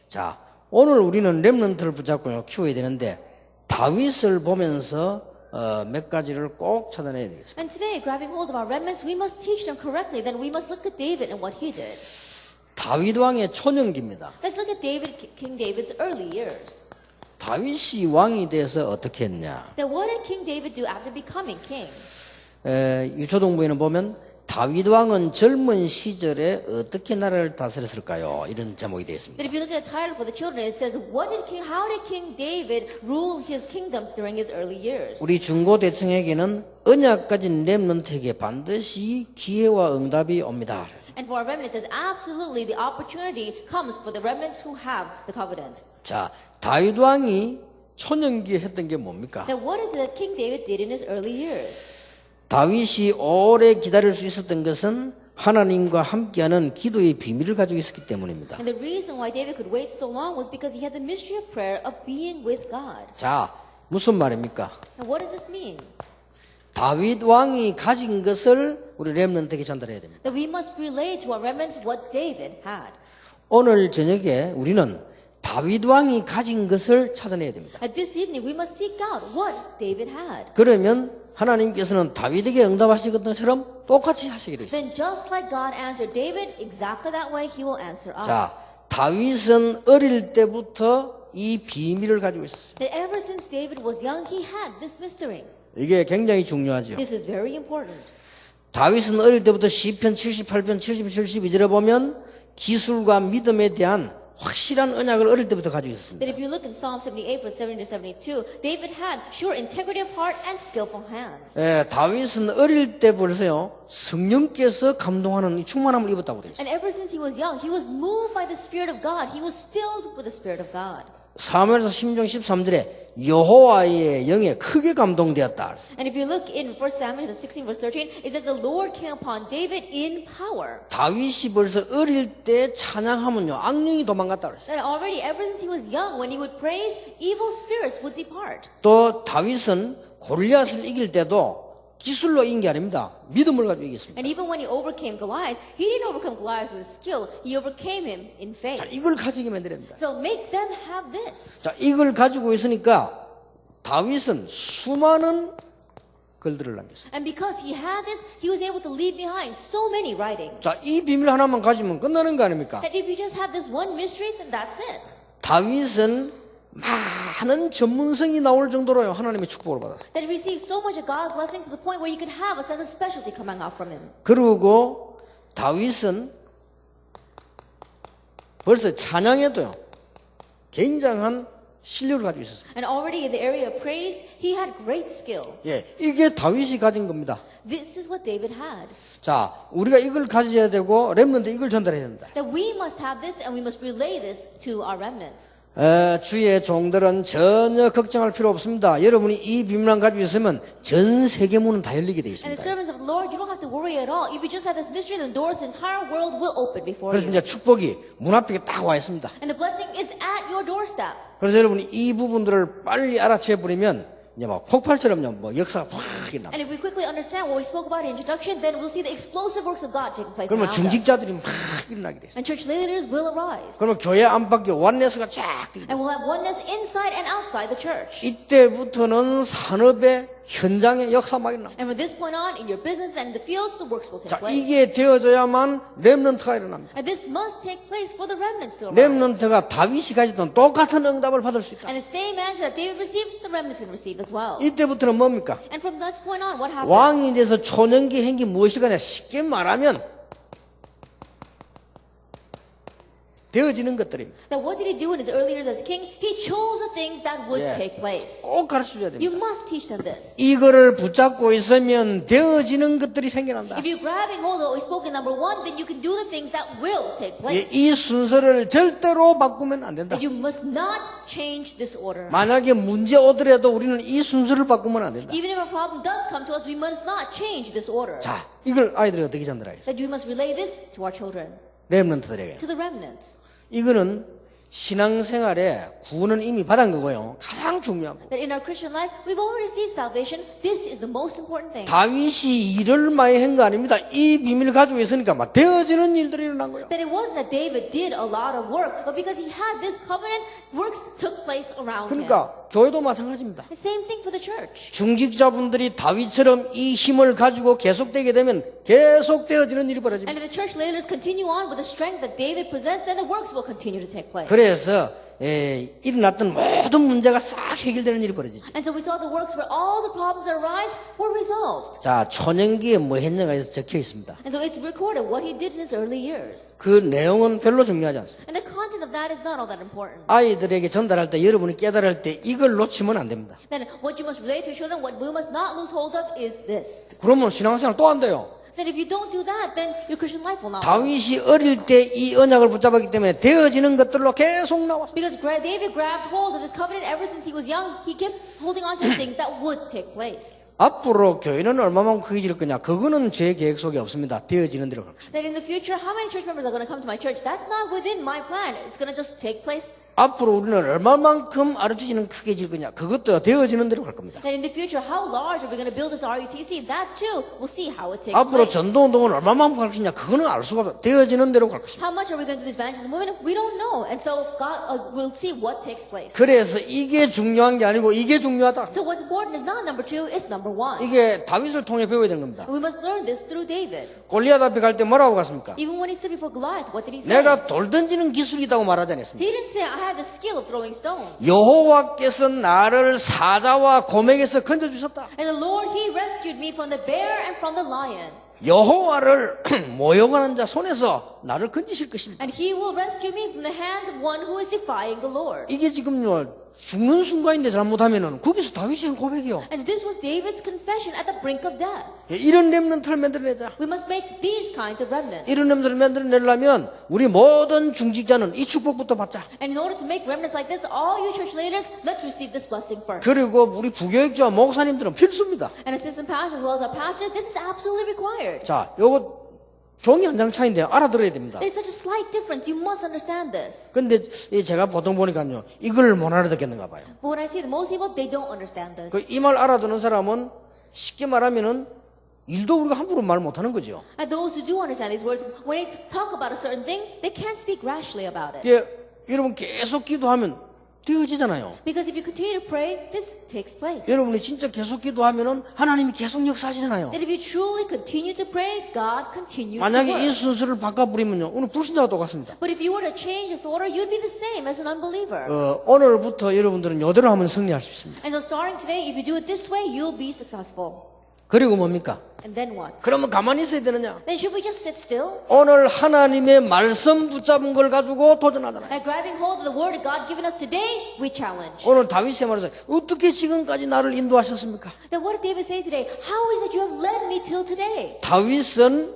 자, 오늘 우리는 렘넌트를 붙잡고 키워야 되는데 다윗을 보면서 몇 가지를 꼭 찾아내야 되겠습니다. And today, grabbing hold of our remnants, we must teach them correctly. Then we must look at David and what he did. 다윗 왕의 초년기입니다. Let's look at King David's early years. 다윗이 왕이 돼서 어떻게 했냐? Then what did King David do after becoming king? 유초동부에는 보면 다윗 왕은 젊은 시절에 어떻게 나라를 다스렸을까요? 이런 제목이 되어 있습니다. That if you look at the title for the children, it says, how did King David rule his kingdom during his early years? 우리 중고대층에게는 언약 가진 렘넌트에게 반드시 기회와 응답이 옵니다. And for our remnants, it says, absolutely, the opportunity comes for the remnants who have the covenant. 자, 다윗 왕이 초년기에 했던 게 뭡니까? Then what is it that King David did in his early years? 다윗이 오래 기다릴 수 있었던 것은 하나님과 함께하는 기도의 비밀을 가지고 있었기 때문입니다. And the reason why David could wait so long was because he had the mystery of prayer of being with God. 자, 무슨 말입니까? And what does this mean? 다윗 왕이 가진 것을 우리 렘넌트에게 전달해야 됩니다. That we must relay to our remnants what David had. 오늘 저녁에 우리는 다윗 왕이 가진 것을 찾아내야 됩니다. At this evening, we must seek out what David had. 그러면 하나님께서는 다윗에게 응답하신 것처럼 똑같이 하시게 되어 있습니다. Then just like God answered David, exactly that way he will answer us. 자, 다윗은 어릴 때부터 이 비밀을 가지고 있었습니다. That ever since David was young, he had this mystery. 이게 굉장히 중요하죠. This is very important. 다윗은 어릴 때부터 시편 78편 72절에 보면 기술과 믿음에 대한 확실한 언약을 어릴 때부터 가지고 있었습니다. That if you look in Psalm 78, verse 70 to 72, David had sure integrity of heart and skillful hands. 다윗은 어릴 때 벌써요 성령께서 감동하는 이 충만함을 입었다고 되어 있습니다. And ever since he was young, he was moved by the Spirit of God. He was filled with the Spirit of God. 사무엘서 16장 13절에 여호와의 영에 크게 감동되었다. And if you look in 1 Samuel 16, verse 13, it says the Lord came upon David in power. 다윗이 벌써 어릴 때 찬양하면요 악령이 도망갔다 그랬어요. That already, ever since he was young, when he would praise, evil spirits would depart. 또 다윗은 골리앗을 이길 때도 기술로 이긴 게 아닙니다. 믿음을 가지고 이겼습니다. And even when he overcame Goliath, he didn't overcome Goliath with skill. He overcame him in faith. 자, 이걸 가지게 만들어야 됩니다. So make them have this. 자, 이걸 가지고 있으니까 다윗은 수많은 글들을 남겼습니다. And because he had this, he was able to leave behind so many writings. 자, 이 비밀 하나만 가지면 끝나는 거 아닙니까? That if you just have this one mystery, then that's it. 다윗은 많은 전문성이 나올 정도로 하나님의 축복을 받았어요. That he received so much of God's blessings to the point where he could have a sense of specialty coming out from him. 그리고 다윗은 벌써 찬양에도요 굉장한 실력을 가지고 있었습니다. And already in the area of praise, he had great skill. 예, 이게 다윗이 가진 겁니다. This is what David had. 자, 우리가 이걸 가져야 되고 렘넌트 이걸 전달해야 된다. That we must have this and we must relay this to our remnants. 주의 종들은 전혀 걱정할 필요 없습니다. 여러분이 이 비밀만 가지고 있으면 전 세계 문은 다 열리게 되어 And the 있습니다. servants of the Lord, you don't have to worry at all. If you just have this mystery, the doors of the entire world will open before 그래서 you. 이제 축복이 문 앞에 딱 와 있습니다. And the blessing is at your doorstep. 그래서 여러분이 이 부분들을 빨리 알아채 버리면 이제 막 폭발처럼요, 뭐 역사가 확 일어납니다. And if we quickly understand what we spoke about in introduction, then we'll see the explosive works of God taking place 그러면 around us. 중직자들이 막 일어나게 돼 있어요. And church leaders will arise. 그러면 교회 안팎에 원네스가 쫙 뜨게 돼 And 있어요. we'll have oneness inside and outside the church. 이때부터는 산업의 현장의 역사 막 일어납니다. And from this point on, in your business and the fields, the works will take 자, place. 이게 되어져야만 렘넌트가 일어납니다. And this must take place for the remnants to arise. 렘넌트가 다윗이 가졌던 똑같은 응답을 받을 수 있다. And the same answer that David received, the remnants can receive as well. 이때부터는 뭡니까? And from that point on, what happens? 왕이 돼서 초년기 행기 무엇이거나 쉽게 말하면 되어지는 것들입니다. That what did he do in his early years as king? He chose the things that would Yeah. take place. 꼭 가르쳐줘야 You 됩니다. must teach them this. 이거를 붙잡고 있으면 되어지는 것들이 생겨난다. If you're grabbing hold of what we spoke in number 1, then you can do the things that will take 예, place. 이 순서를 절대로 바꾸면 안 된다. That you must not change this order. 만약에 문제 오더라도 우리는 이 순서를 바꾸면 안 된다. Even if a problem does come to us, we must not change this order. 자, 이걸 아이들이 어떻게 전달하겠어요? That we must relay this to our children, 렘넌트들에게. to the remnants. 이거는 신앙생활에 구원은 이미 받은 거고요. 가장 중요한 거. That in our Christian life, we've already received salvation. This is the most important thing. 다윗이 일을 많이 한 거 아닙니다. 이 비밀을 가지고 있으니까 막 되어지는 일들이 일어난 거예요. That it wasn't that David did a lot of work, but because he had this covenant, works took place around him. 그러니까 교회도 마찬가지입니다. The same thing for the church. 중직자분들이 다윗처럼 이 힘을 가지고 계속되게 되면 계속 되어지는 일이 벌어집니다. And if the church leaders continue on with the strength that David possessed, then the works will continue to take place. 그래서 일어났던 모든 문제가 싹 해결되는 일이 벌어지죠. And so we saw the works where all the problems that arise were resolved. 자, 초년기에 뭐 했는가 해서 적혀 있습니다. And so it's recorded what he did in his early years. 그 내용은 별로 중요하지 않습니다. And the content of that is not all that important. 아이들에게 전달할 때 여러분이 깨달을 때 이걸 놓치면 안 됩니다. Then what you must relate to your children, what we must not lose hold of is this. 그러면 신앙생활 또 안 돼요. Then if you don't do that, then your Christian life will not work. 다윗이 어릴 때 이 언약을 붙잡았기 때문에 되어지는 것들로 계속 나왔어요. Because David grabbed hold of this covenant ever since he was young, he kept holding on to the things that would take place. 앞으로 교회는 얼마만큼 크게 거냐? 그거는 제 계획 속에 없습니다. 되어지는 대로 갈 것입니다. That in the future, how many church members are going to come to my church? That's not within my plan. It's going to just take place. 앞으로 우리는 얼마만큼 RUTC는 크게질 거냐? 그것도 되어지는 대로 갈 겁니다. That in the future, how large are we going to build this RUTC? That too, we'll see how it takes 앞으로 place. 전도운동은 얼마만큼 갈 것이냐? 그거는 알 수가 없어요. 되어지는 대로 갈 것입니다. How much are we going to do this evangelism movement? We don't know. And so God will see what takes place. 그래서 이게 중요한 게 아니고 이게 중요하다. So what's important is not number two, it's number one. 이게 다윗을 통해 배워야 되는 겁니다. We must learn this through David. 골리앗 앞에 갈 때 뭐라고 갔습니까? Even when he stood before Goliath, what did he say? 내가 돌 던지는 기술이 있다고 말하지 않았습니까? He didn't say, I have the skill of throwing stones. 여호와께서 나를 사자와 곰에게서 건져주셨다. And the Lord, He rescued me from the bear and from the lion. 여호와를 모욕하는 자 손에서 나를 건지실 것입니다. And He will rescue me from the hand of one who is defying the Lord. 이게 지금요 죽는 순간인데 잘못하면은 거기서 다윗이 한 고백이요. And this was David's confession at the brink of death. 이런 렘넌트를 만들어내자. We must make these kinds of remnants. 이런 렘넌트를 만들어내려면 우리 모든 중직자는 이 축복부터 받자. And in order to make remnants like this, all you church leaders, let's receive this blessing first. 그리고 우리 부교육자와 목사님들은 필수입니다. And assistant pastors as well as our pastor, this is absolutely required. 자, 요거 종이 한 장 차이인데 알아들어야 됩니다. There's such a slight difference. You must understand this. 근데 제가 보통 보니까요, 이걸 못 알아듣겠는가 봐요. But when I see that most people, they don't understand this. 이 말 알아듣는 사람은 쉽게 말하면은 일도 우리가 함부로 말 못하는 거죠. And those who do understand these words, when they talk about a certain thing, they can't speak rashly about it. 예, 여러분 계속 기도하면 되어지잖아요. Because if you continue to pray, this takes place. 여러분이 진짜 계속 기도하면은 하나님이 계속 역사하시잖아요. That if you truly continue to pray, God continues to 만약에 이 work. 순서를 바꿔버리면요, 오늘 불신자가 똑같습니다. But if you were to change this order, you'd be the same as an unbeliever. 오늘부터 여러분들은 이대로 하면 승리할 수 있습니다. And so starting today, if you do it this way, you'll be successful. 그리고 뭡니까? And then what? 그러면 가만히 있어야 되느냐? Then should we just sit still? 오늘 하나님의 말씀 붙잡은 걸 가지고 도전하잖아요. And grabbing hold of the word that God given us today, we challenge. 오늘 다윗이 말해서 어떻게 지금까지 나를 인도하셨습니까? Then what did David say today? How is it you have led me till today? 다윗은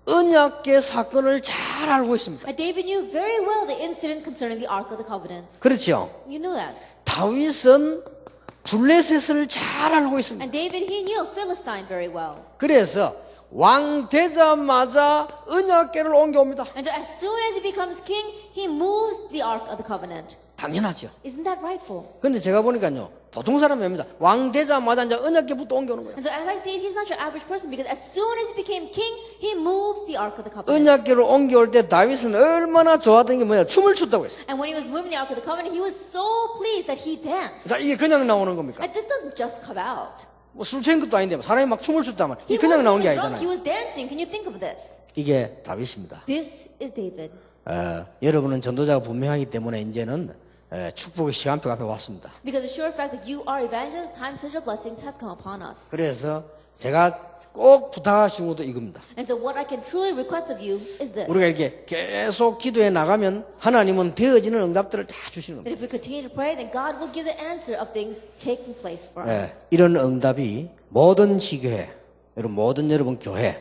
언약계 사건을 잘 알고 있습니다. And David knew very well the incident concerning the Ark of the Covenant. 그렇죠? You knew that. 다윗은 블레셋을 잘 알고 있습니다. And David, he knew Philistine very well. 그래서 왕 되자마자 언약궤를 옮겨옵니다. And so as soon as he becomes king, he moves the Ark of the Covenant. 당연하죠. Isn't that rightful? 근데 제가 보니까요, 보통 사람이 아닙니다. 왕 되자마자 이제 언약궤부터 옮겨오는 거예요. And so as I see it, he's not your average person because as soon as he became king, he moved the Ark of the Covenant. 언약궤를 옮겨올 때 다윗은 얼마나 좋아하던 게 뭐냐? 춤을 췄다고 했어요. And when he was moving the Ark of the Covenant, he was so pleased that he danced. 자, 이게 그냥 나오는 겁니까? And this doesn't just come out. 뭐 술 취한 것도 아닌데 사람이 막 춤을 췄다면 He 이 그냥 나온 게 wasn't even drunk, he 아니잖아요. was dancing. Can you think of this? 이게 다윗입니다. This is David. 여러분은 전도자가 분명하기 때문에 이제는 축복의 시간표 앞에 왔습니다. Because the sure fact that you are evangelists, time schedule blessings has come upon us. 그래서 제가 꼭 부탁하신 것도 이겁니다. And so what I can truly request of you is this. 우리가 이렇게 계속 기도해 나가면 하나님은 되어지는 응답들을 다 주시는 That 겁니다. if we continue to pray, then God will give the answer of things taking place for us. 이런 응답이 모든 지교회, 모든 여러분 교회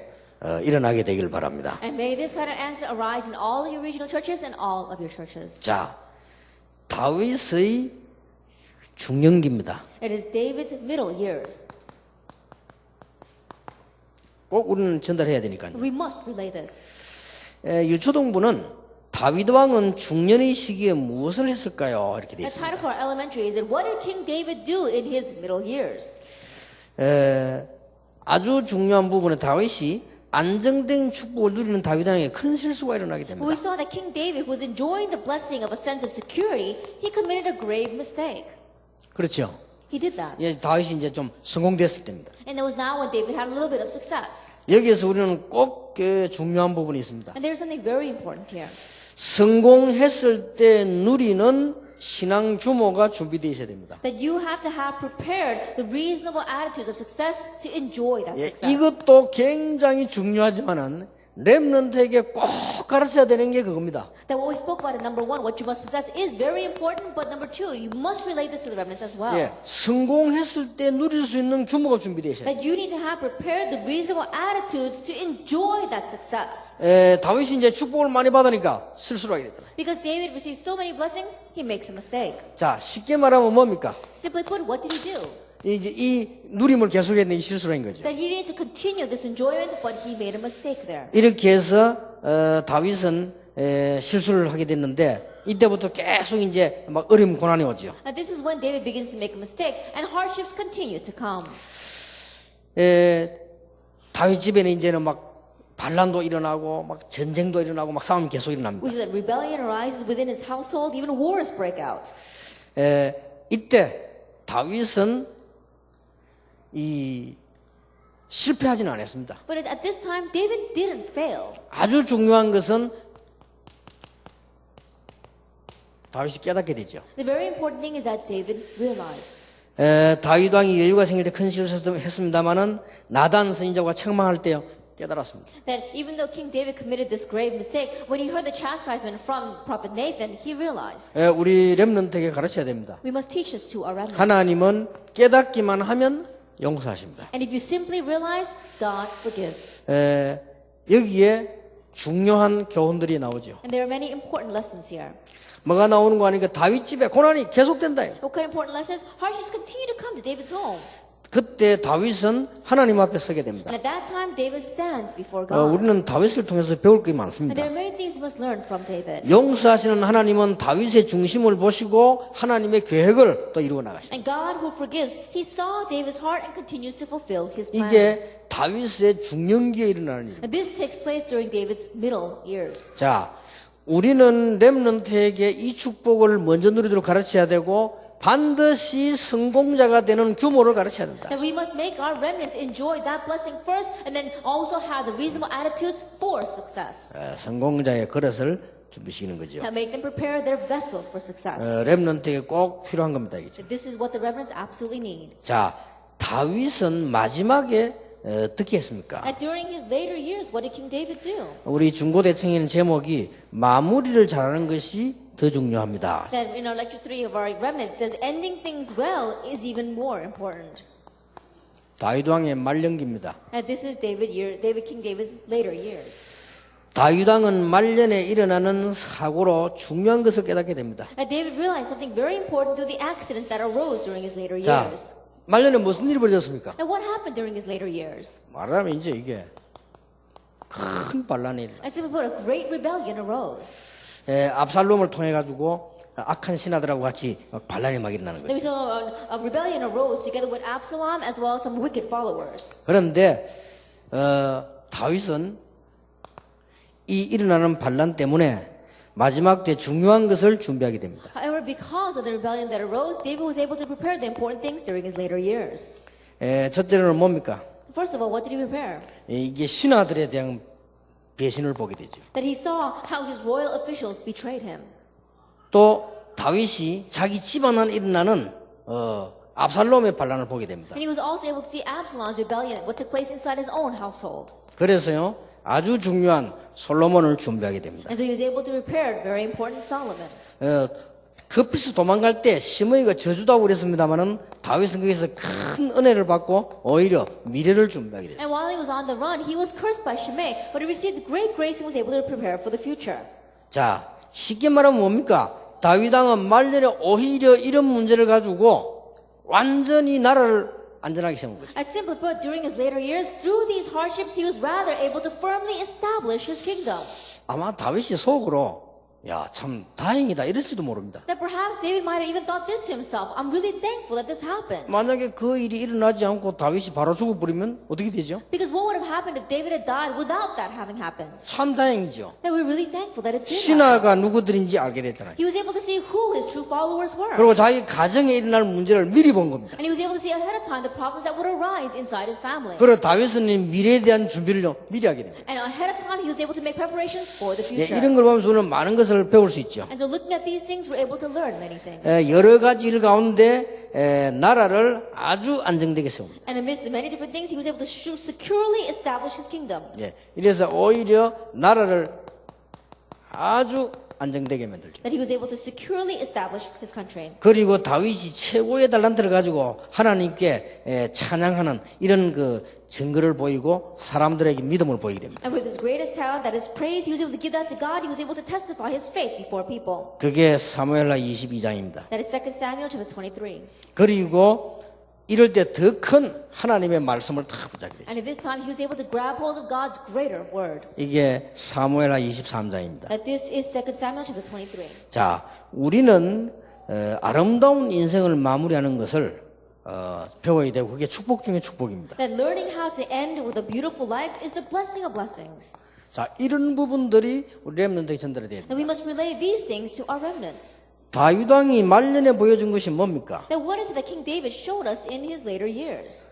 일어나게 되길 바랍니다. And may this kind of answer arise in all of your regional churches and all of your churches. 자, 다윗의 중년기입니다. It is David's middle years. 꼭 우리는 전달해야 되니까요. We must relay this. 유초동부는 다윗 왕은 중년의 시기에 무엇을 했을까요? 이렇게 되어 The title 있습니다. for our elementary is that what did King David do in his middle years? 아주 중요한 부분에 다윗이 안정된 축복을 누리는 다윗 왕에게 큰 실수가 일어나게 When 됩니다. we saw that King David was enjoying the blessing of a sense of security, he committed a grave mistake. 그렇죠. He did that. 이제 다윗이 이제 좀 성공됐을 때입니다. And that was now when David had a little bit of success. 여기에서 우리는 꼭 중요한 부분이 있습니다. And there's something very important here. 성공했을 때 누리는 신앙 규모가 준비되어 있어야 됩니다. That you have to have prepared the reasonable attitudes of success to enjoy that 예, success. 이것도 굉장히 중요하지만은 렘넌트에게 꼭 가르쳐야 되는 게 그겁니다. That what we spoke about in number one, what you must possess, is very important. But number two, you must relate this to the remnants as well. 예, 성공했을 때 누릴 수 있는 규모가 준비되어 있어야 돼요. That you need to have prepared the reasonable attitudes to enjoy that success. 다윗이 이제 축복을 많이 받으니까 실수를 하게 되잖아요. Because David received so many blessings, he makes a mistake. 자, 쉽게 말하면 뭡니까? Simply put, what did he do? 이제 이 누림을 계속했는데 이 실수를 한 거죠. That he needed to continue this enjoyment, but he made a mistake there. 이렇게 해서 다윗은 실수를 하게 됐는데 이때부터 계속 이제 막 어려움 고난이 오죠. And this is when David begins to make a mistake, and hardships continue to come. 다윗 집에는 이제는 막 반란도 일어나고 막 전쟁도 일어나고 막 싸움이 계속 일어납니다. We see that rebellion arises within his household, even wars break out. 이때 다윗은 실패하지는 않았습니다. But at this time, David didn't fail. 아주 중요한 것은 다윗이 깨닫게 되죠. The very important thing is that David realized. 다윗 왕이 여유가 생길 때 큰 실수했습니다마는 나단 선지자가 책망할 때 깨달았습니다. That even though King David committed this grave mistake, when he heard the chastisement from Prophet Nathan, he realized. 우리 렘넌트에게 가르쳐야 됩니다. We must teach this to our remnants. 하나님은 깨닫기만 하면 용서하십니다. And if you simply realize, God forgives. 여기에 중요한 교훈들이 나오죠. And there are many important lessons here. 뭐가 나오는 거 아니까 다윗 집에 고난이 계속된다. What kind of important lessons? Hardships continue to come to David's home. 그때 다윗은 하나님 앞에 서게 됩니다. And at that time, David stands before God. 우리는 다윗을 통해서 배울 게 And 많습니다. there are many things we must learn from David. 용서하시는 하나님은 다윗의 중심을 보시고 하나님의 계획을 또 이루어 나가십니다. And God who forgives, he saw David's heart and continues to fulfill his plan. 이게 다윗의 중년기에 일어나는 일입니다. And this takes place during David's middle years. 자, 우리는 렘넌트에게 이 축복을 먼저 누리도록 가르쳐야 되고 반드시 성공자가 되는 규모를 가르쳐야 된다. That we must make our remnants enjoy that blessing first and then also have the reasonable attitudes for success. 성공자의 그릇을 준비시키는 거죠. That make them prepare their vessel for success. 렘넌트에게 꼭 필요한 겁니다. 이게. This is what the remnants absolutely need. 자, 다윗은 마지막에 어떻게 했습니까? And during his later years, what did King David do? 우리 중고대청에는 제목이 마무리를 잘하는 것이 더 중요합니다. That in our lecture 3 of our remnants says ending things well is even more important. 다윗 왕의 말년기입니다. And this is King David's later years. 다윗 왕은 말년에 일어나는 사고로 중요한 것을 깨닫게 됩니다. And David realized something very important through the accidents that arose during his later 자, years. 말년에 무슨 일이 벌어졌습니까? And what happened during his later years? 말하자면 이제 이게 큰 반란이 일어나. And simply put, a great rebellion arose. 압살롬을 통해 가지고 악한 신하들하고 같이 반란이 막 일어나는 There 거죠. was a rebellion arose together with Absalom as well as some wicked followers. 그런데 다윗은 이 일어나는 반란 때문에 마지막 때 중요한 것을 준비하게 됩니다. However, because of the rebellion that arose, David was able to prepare the important things during his later years. 첫째는 뭡니까? First of all, what did he prepare? 이게 신하들에 대한 배신을 보게 되죠. That he saw how his royal officials betrayed him. 또 다윗이 자기 집안에 일어나는 압살롬의 반란을 보게 됩니다. And he was also able to see Absalom's rebellion, what took place inside his own household. 그래서요 아주 중요한 솔로몬을 준비하게 됩니다. And so he was able to prepare very important Solomon. 급해서 도망갈 때 시므이가 저주다고 그랬습니다마는 다윗은 거기서 큰 은혜를 받고 오히려 미래를 준비하게 됐어요. And while he was on the run, he was cursed by Shimei, but he received great grace and was able to prepare for the future. 자, 쉽게 말하면 뭡니까? 다윗 왕은 말년에 오히려 이런 문제를 가지고 완전히 나라를 안전하게 세운 거죠. As simply put, during his later years, through these hardships, he was rather able to firmly establish his kingdom. 아마 다윗이 속으로 야, 참 다행이다 이랬을지도 모릅니다. That perhaps David might have even thought this to himself. I'm really thankful that this happened. 만약에 그 일이 일어나지 않고 다윗이 바로 죽어버리면 어떻게 되죠? Because what would have happened if David had died without that having happened? 참 다행이죠. That we're really thankful that it did happen. 신하가 누구들인지 알게 됐잖아요. He was able to see who his true followers were. 그리고 자기 가정에 일어날 문제를 미리 본 겁니다. And he was able to see ahead of time the problems that would arise inside his family. 그리고 다윗은 미래에 대한 준비를 미리 하게 됩니다. And ahead of time, he was able to make preparations for the 예, future. 이런 걸 보면서 우리는 많은 것을 배울 수 있죠. And so looking at these things, we're able to learn many things. 여러 가지 일 가운데 나라를 아주 안정되게 세웁니다. And amidst the many different things, he was able to securely establish his kingdom. 예, 이래서 오히려 나라를 아주 안정되게 만들죠. That he was able to securely establish his country. 그리고 다윗이 최고의 달란트를 가지고 하나님께 찬양하는 이런 그 증거를 보이고 사람들에게 믿음을 보이게 됩니다. And with his greatest talent, that is praise, he was able to give that to God. He was able to testify his faith before people. 그게 사무엘하 22장입니다. That is 2 Samuel chapter 23. 그리고 이럴 때 더 큰 하나님의 말씀을 딱 붙잡게 되죠. And at this time, he was able to grab hold of God's greater word. 이게 사무엘하 23장입니다. That this is 2 Samuel chapter 23. 자, 우리는 아름다운 인생을 마무리하는 것을 배워야 되고 그게 축복 중의 축복입니다. That learning how to end with a beautiful life is the blessing of blessings. 자, 이런 부분들이 우리 렘넌트에 전달해야 됩니다. And we must relay these things to our remnants. 다윗 왕이 말년에 보여준 것이 뭡니까? That what is it that King David showed us in his later years?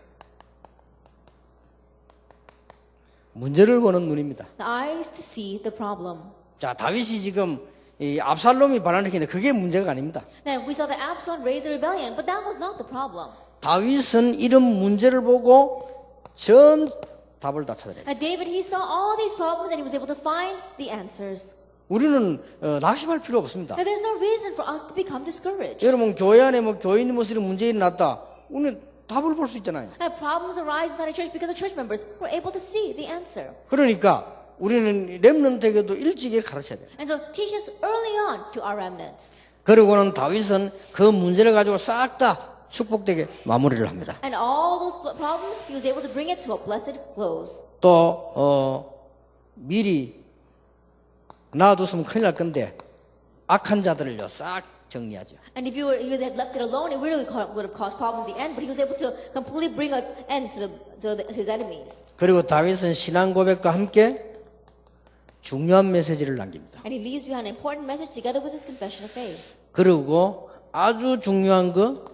문제를 보는 눈입니다. The eyes to see the problem. 자, 다윗이 지금 이 압살롬이 반란했는데 그게 문제가 아닙니다. Now we saw that Absalom raised a rebellion, but that was not the problem. 다윗은 이런 문제를 보고 전 답을 다 찾아내요. David, he saw all these problems and he was able to find the answers. 우리는 낙심할 필요 없습니다. Now there's no reason for us to become discouraged. 여러분 교회 안에 뭐 교인 모습이 문제 일어났다. 우리는 답을 볼 수 있잖아요. And problems arise inside a church because the church members were able to see the answer. 그러니까 우리는 렘넌트에게도 일찍이 가르쳐야 돼요. And so teach us early on to our remnants. 그리고는 다윗은 그 문제를 가지고 싹 다 축복되게 마무리를 합니다. And all those problems, he was able to bring it to a blessed close. 또 미리 놔뒀으면 큰일 날 건데 악한 자들을요 싹 정리하죠. And if you had left it alone, it really would have caused problems at the end. But he was able to completely bring an end to his enemies. 그리고 다윗은 신앙 고백과 함께 중요한 메시지를 남깁니다. And he leaves behind an important message together with his confession of faith. 그리고 아주 중요한 거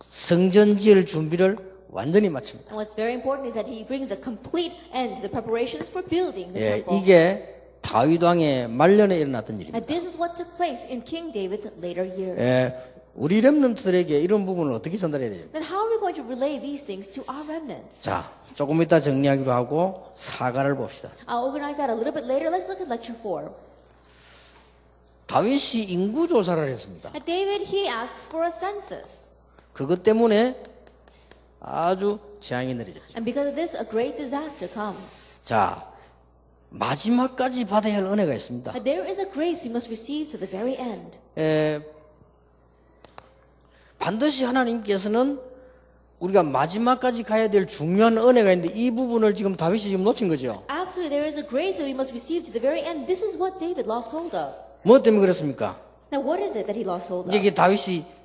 성전 지을 준비를 완전히 마칩니다. And what's very important is that he brings a complete end to the preparations for building the 예, temple. 이게 다윗 왕의 말년에 일어났던 일입니다. And this is what took place in King David's later years. 예, 우리 렘넌트들에게 이런 부분을 어떻게 전달해야 돼요? Then how are we going to relay these things to our remnants? 자, 조금 이따 정리하기로 하고 사가를 봅시다. I'll organize that a little bit later. Let's look at lecture 4. 다윗이 인구 조사를 했습니다. And David, he asks for a census. 그것 때문에 아주 재앙이 내려졌죠. And because of this, a great disaster comes. 자, 마지막까지 받아야 할 은혜가 있습니다. And there is a grace we must receive to the very end. 반드시 하나님께서는 우리가 마지막까지 가야 될 중요한 은혜가 있는데 이 부분을 지금 다윗이 지금 놓친 거죠. Absolutely, there is a grace that we must receive to the very end. This is what David lost hold of. 뭐 때문에 그렇습니까? Now, what is it that he lost hold of? 이게 다윗이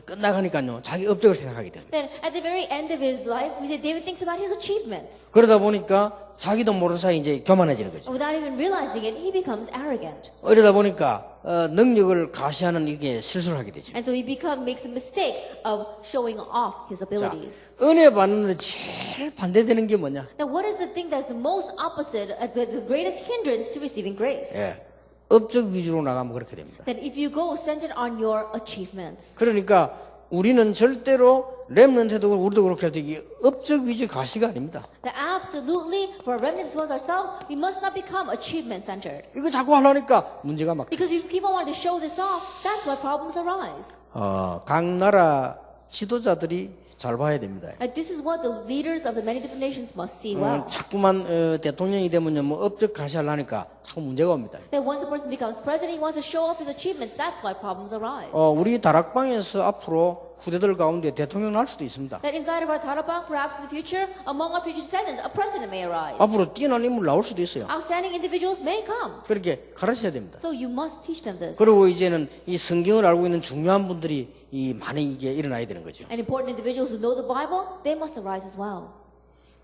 끝나가니까요 자기 업적을 생각하게 됩니다. Then, at the very end of his life, we say David thinks about his achievements. 그러다 보니까 자기도 모르는 사이 이제 교만해지는 거죠. And without even realizing it, he becomes arrogant. 이러다 보니까 능력을 가시하는 이게 실수를 하게 되죠. And so he makes the mistake of showing off his 자, abilities. 은혜 받는데 제일 반대되는 게 뭐냐? Now, what is the thing that's the most opposite, the greatest hindrance to receiving grace? 예, 업적 위주로 나가면 그렇게 됩니다. That if you go centered on your achievements. 그러니까 우리는 절대로 렘넌트도 우리도 그렇게 할 때 이게 업적 위주 가시가 아닙니다. That absolutely, for our remnants as well as ourselves, we must not become achievement centered. 이거 자꾸 하려니까 문제가 막. Because if you keep on wanting to show this off, that's why problems arise. 각 나라 지도자들이 잘 봐야 됩니다. And this is what the leaders of the many different nations must see well. 자꾸만 대통령이 되면요 뭐 업적 가시하려니까 자꾸 문제가 옵니다. That once a person becomes president, he wants to show off his achievements. That's why problems arise. 우리 다락방에서 앞으로 후대들 가운데 대통령 날 수도 있습니다. That inside of our Tarapang, perhaps in the future, among our future descendants, a president may arise. 앞으로 뛰어난 인물 나올 수도 있어요. Outstanding individuals may come. 그렇게 가르쳐야 됩니다. So you must teach them this. 그리고 이제는 이 성경을 알고 있는 중요한 분들이 이 많이 이게 일어나야 되는 거죠. And important individuals who know the Bible, they must arise as well.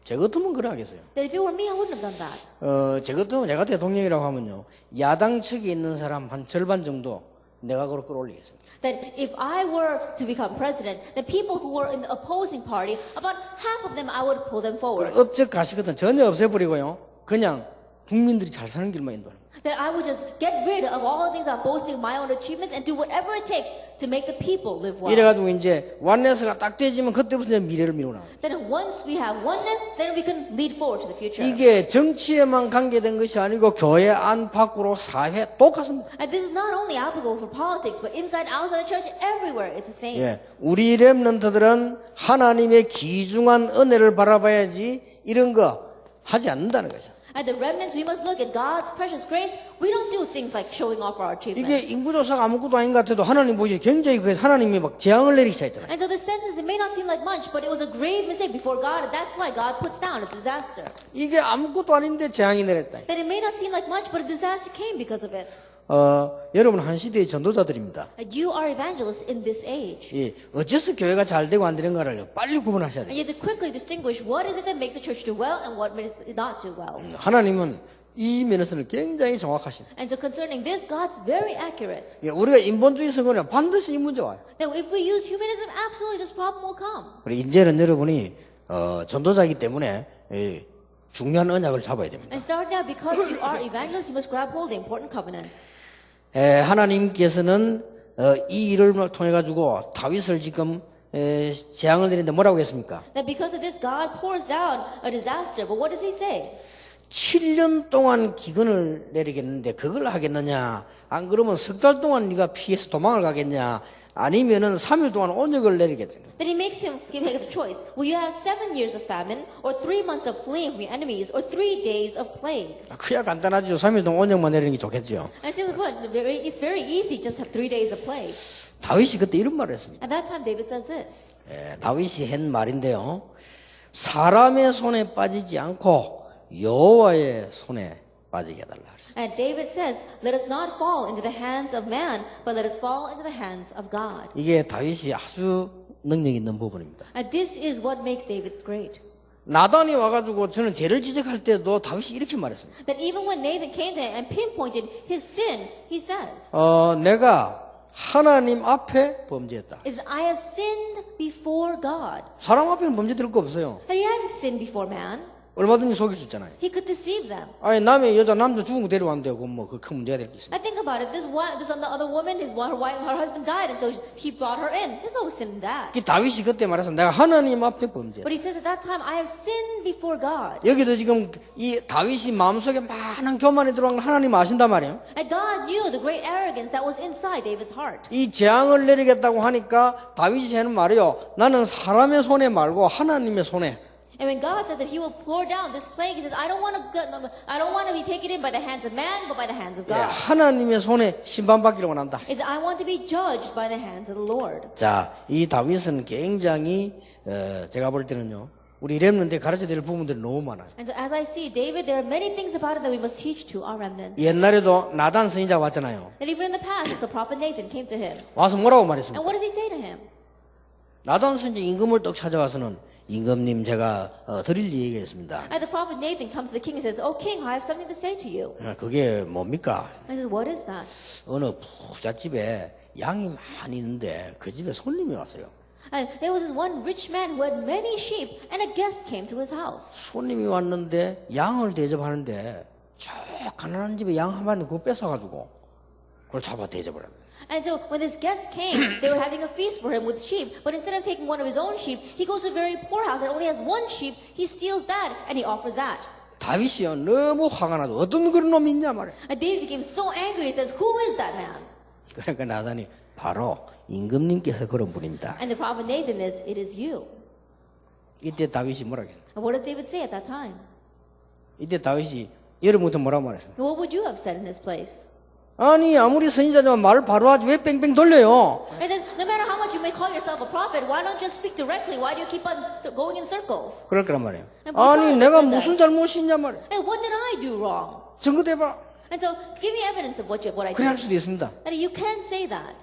제 같으면 그래 하겠어요. That if it were me, I wouldn't have done that. 제 같으면 제가 대통령이라고 하면요, 야당 측에 있는 사람 한 절반 정도 내각으로 끌어올리겠습니다. That if I were to become president, the people who were in the opposing party, about half of them, I would pull them forward. 업적 가시거든 전혀 없애버리고요, 그냥 국민들이 잘 사는 길만 인도하는 거예요. That I would just get rid of all the things I'm boasting my own achievements and do whatever it takes to make the people live well. 이래가지고 이제 완내스가 딱 되지면 그때부터 이제 미래를 미루나. Then once we have oneness, then we can lead forward to the future. 이게 정치에만 관계된 것이 아니고 교회 안 밖으로 사회 똑같습니다. And this is not only applicable for politics, but inside, outside the church, everywhere, it's the same. 예, 우리 렘넌트들은 하나님의 귀중한 은혜를 바라봐야지 이런 거 하지 않는다는 거죠. At the remnants, we must look at God's precious grace. We don't do things like showing off our 이게 achievements. 인구조사가 아무것도 아닌 것 같아도 하나님 보시기에 굉장히 그 하나님이 막 재앙을 내리기 시작했잖아요. And so the census, it may not seem like much, but it was a grave mistake before God, and that's why God puts down a disaster. 이게 아무것도 아닌데 재앙이 내렸다. That it may not seem like much, but a disaster came because of it. 여러분 한 시대의 전도자들입니다. And you are evangelists in this age. 예, 어째서 교회가 잘 되고 안 되는가를 빨리 구분하셔야 And 돼요. you have to quickly distinguish what is it that makes the church do well and what makes it not do well. 하나님은 이 면에서는 굉장히 정확하십니다. And so concerning this, God's very accurate. 예, 우리가 인본주의 성공은 반드시 이 문제 와요. That if we use humanism, absolutely this problem will come. 그리고 이제는 여러분이 전도자이기 때문에 중요한 언약을 잡아야 됩니다. And start now, because you are evangelists, you must grab hold of the important covenant. 하나님께서는 이 일을 통해 가지고 다윗을 지금 재앙을 내리는데 뭐라고 했습니까? That because of this, God pours down a disaster. But what does He say? 7년 동안 기근을 내리겠는데 그걸 하겠느냐? 안 그러면 석 달 동안 네가 피해서 도망을 가겠냐? 아니면은 3일 동안 온역을 내리겠냐? That He makes him give a choice. Will you have 7 years of famine, or 3 months of fleeing from your enemies, or 3 days of plague? 그야 간단하죠. 3일 동안 온역만 내리는 게 좋겠죠. And simply put, it's very easy. Just have 3 days of plague. 다윗이 그때 이런 말을 했습니다. At that time, David says this. 다윗이 한 말인데요. 사람의 손에 빠지지 않고 여호와의 손에 빠지게 해달라. And David says, "Let us not fall into the hands of man, but let us fall into the hands of God." 이게 다윗이 아주 능력 있는 부분입니다. And this is what makes David great. 나단이 와가지고 저는 죄를 지적할 때도 다윗이 이렇게 말했습니다. That even when Nathan came to him and pinpointed his sin, he says, 내가 하나님 앞에 범죄했다. "Is I have sinned before God." 사람 앞에는 범죄될 거 없어요. And he hadn't sinned before man. 얼마든지 속일 수 있잖아요. He could deceive them. 아니 남의 여자 남자 죽은 거 데려왔는데 그건 뭐 그 큰 문제가 될 게 있습니다. I think about it. This other woman, her husband died, and so he brought her in. There's no sin in that. 그 다윗이 그때 말해서 내가 하나님 앞에 범죄했다. But he says at that time, I have sinned before God. 여기도 지금 이 다윗이 마음속에 많은 교만이 들어간 걸 하나님 아신단 말이에요. And God knew the great arrogance that was inside David's heart. 이 재앙을 내리겠다고 하니까 다윗이 하는 말이요. 나는 사람의 손에 말고 하나님의 손에. And when God said that He will pour down this plague, He says, I don't want to be taken in by the hands of man, but by the hands of God. 하나님의 손에 심판받기를 원한다. He said, I want to be judged by the hands of the Lord. 자, 이 다윗은 굉장히 제가 볼 때는요. 우리 렘넌트에 가르쳐야 될 부분들이 너무 많아요. And so as I see David, there are many things about it that we must teach to our remnants. 옛날에도 나단 선지자가 왔잖아요. That even in the past, the prophet Nathan came to him. 와서 뭐라고 말했습니까? And what does he say to him? 나단 선지자 임금을 떡 찾아가서는 임금님 제가 드릴 얘기했습니다. And the prophet Nathan comes to the king and says, "Oh king, I have something to say to you." 그게 뭡니까? And he says, "What is that?" 어느 부잣집에 양이 많이 있는데 그 집에 손님이 왔어요. And there was this one rich man who had many sheep, and a guest came to his house. 손님이 왔는데 양을 대접하는데 저 가난한 집에 양 한 마리 그거 뺏어가지고 그걸 잡아 대접을 합니다. And so when this guest came, they were having a feast for him with sheep. But instead of taking one of his own sheep, he goes to a very poor house that only has one sheep. He steals that and he offers that. 다윗이요 너무 화가 나도 어떤 그런 놈이 있냐 말이야. And David became so angry. He says, "Who is that man?" 그러니까 나단이 바로 임금님께서 그런 분입니다. And the prophet Nathan is, "It is you." 이때 다윗이 뭐라고 했어요? And what does David say at that time? 이때 다윗이 여러분부터 뭐라고 말했어요? What would you have said in his place? 아니 아무리 선지자지만 말을 바로 하지 왜 뺑뺑 돌려요? It says, no matter how much you may call yourself a prophet, why don't you speak directly? Why do you keep on going in circles? 그럴 거란 말이에요. And 아니 because 내가 of that. 무슨 잘못이 있냐 말이에요. Hey, what did I do wrong? 증거대봐. And so, give me evidence of what I 그래 할 did. 수도 있습니다. And you can't say that.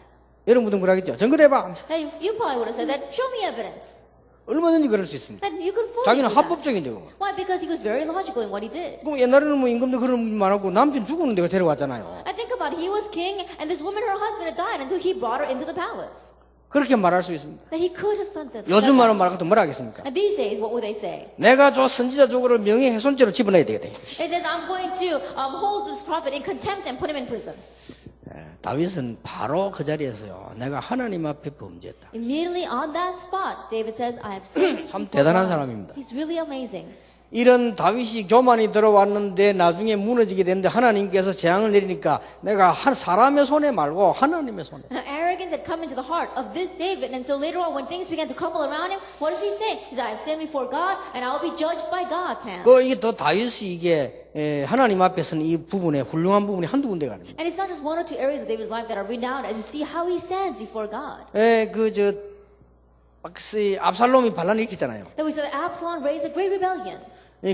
여러분도 그러겠죠. 증거대봐. Hey, you probably would have said that. Show me evidence. 얼마든지 그럴 수 있습니다. And you could fully 자기는 do that. 합법적인데 그거. Why? Because he was very logical in what he did. 그럼 옛날에는 뭐 임금도 그런 말 하고 남편 죽었는데 그 데려왔잖아요. I think about it. He was king, and this woman, her husband, had died until he brought her into the palace. 그렇게 말할 수 있습니다. That he could have said that. 요즘 말은 말 같은 뭐라 하겠습니까? And these days, what would they say? 내가 저 선지자 조거를 명예훼손죄로 집어넣어야 되겠다. It says, I'm going to hold this prophet in contempt and put him in prison. 다윗은 바로 그 자리에서요. 내가 하나님 앞에 범죄했다. Immediately on that spot, David says, I have sinned. 참 before 대단한 God." 사람입니다. He's really amazing. 이런 다윗이 교만이 들어왔는데 나중에 무너지게 됐는데 하나님께서 재앙을 내리니까 내가 사람의 손에 말고 하나님의 손에. Now, arrogance had come into the heart of this David, and so later on, when things began to crumble around him, what does he say? He says, I have sinned before God, and I will be judged by God's hand. 이게 더 다윗이 이게 하나님 앞에서는 이 부분에 훌륭한 부분이 한두 군데가 아닙니다. And it's not just one or two areas of David's life that are renowned as you see how he stands before God. 압살롬이 반란을 일으켰잖아요. That we said that Absalom raised a great rebellion.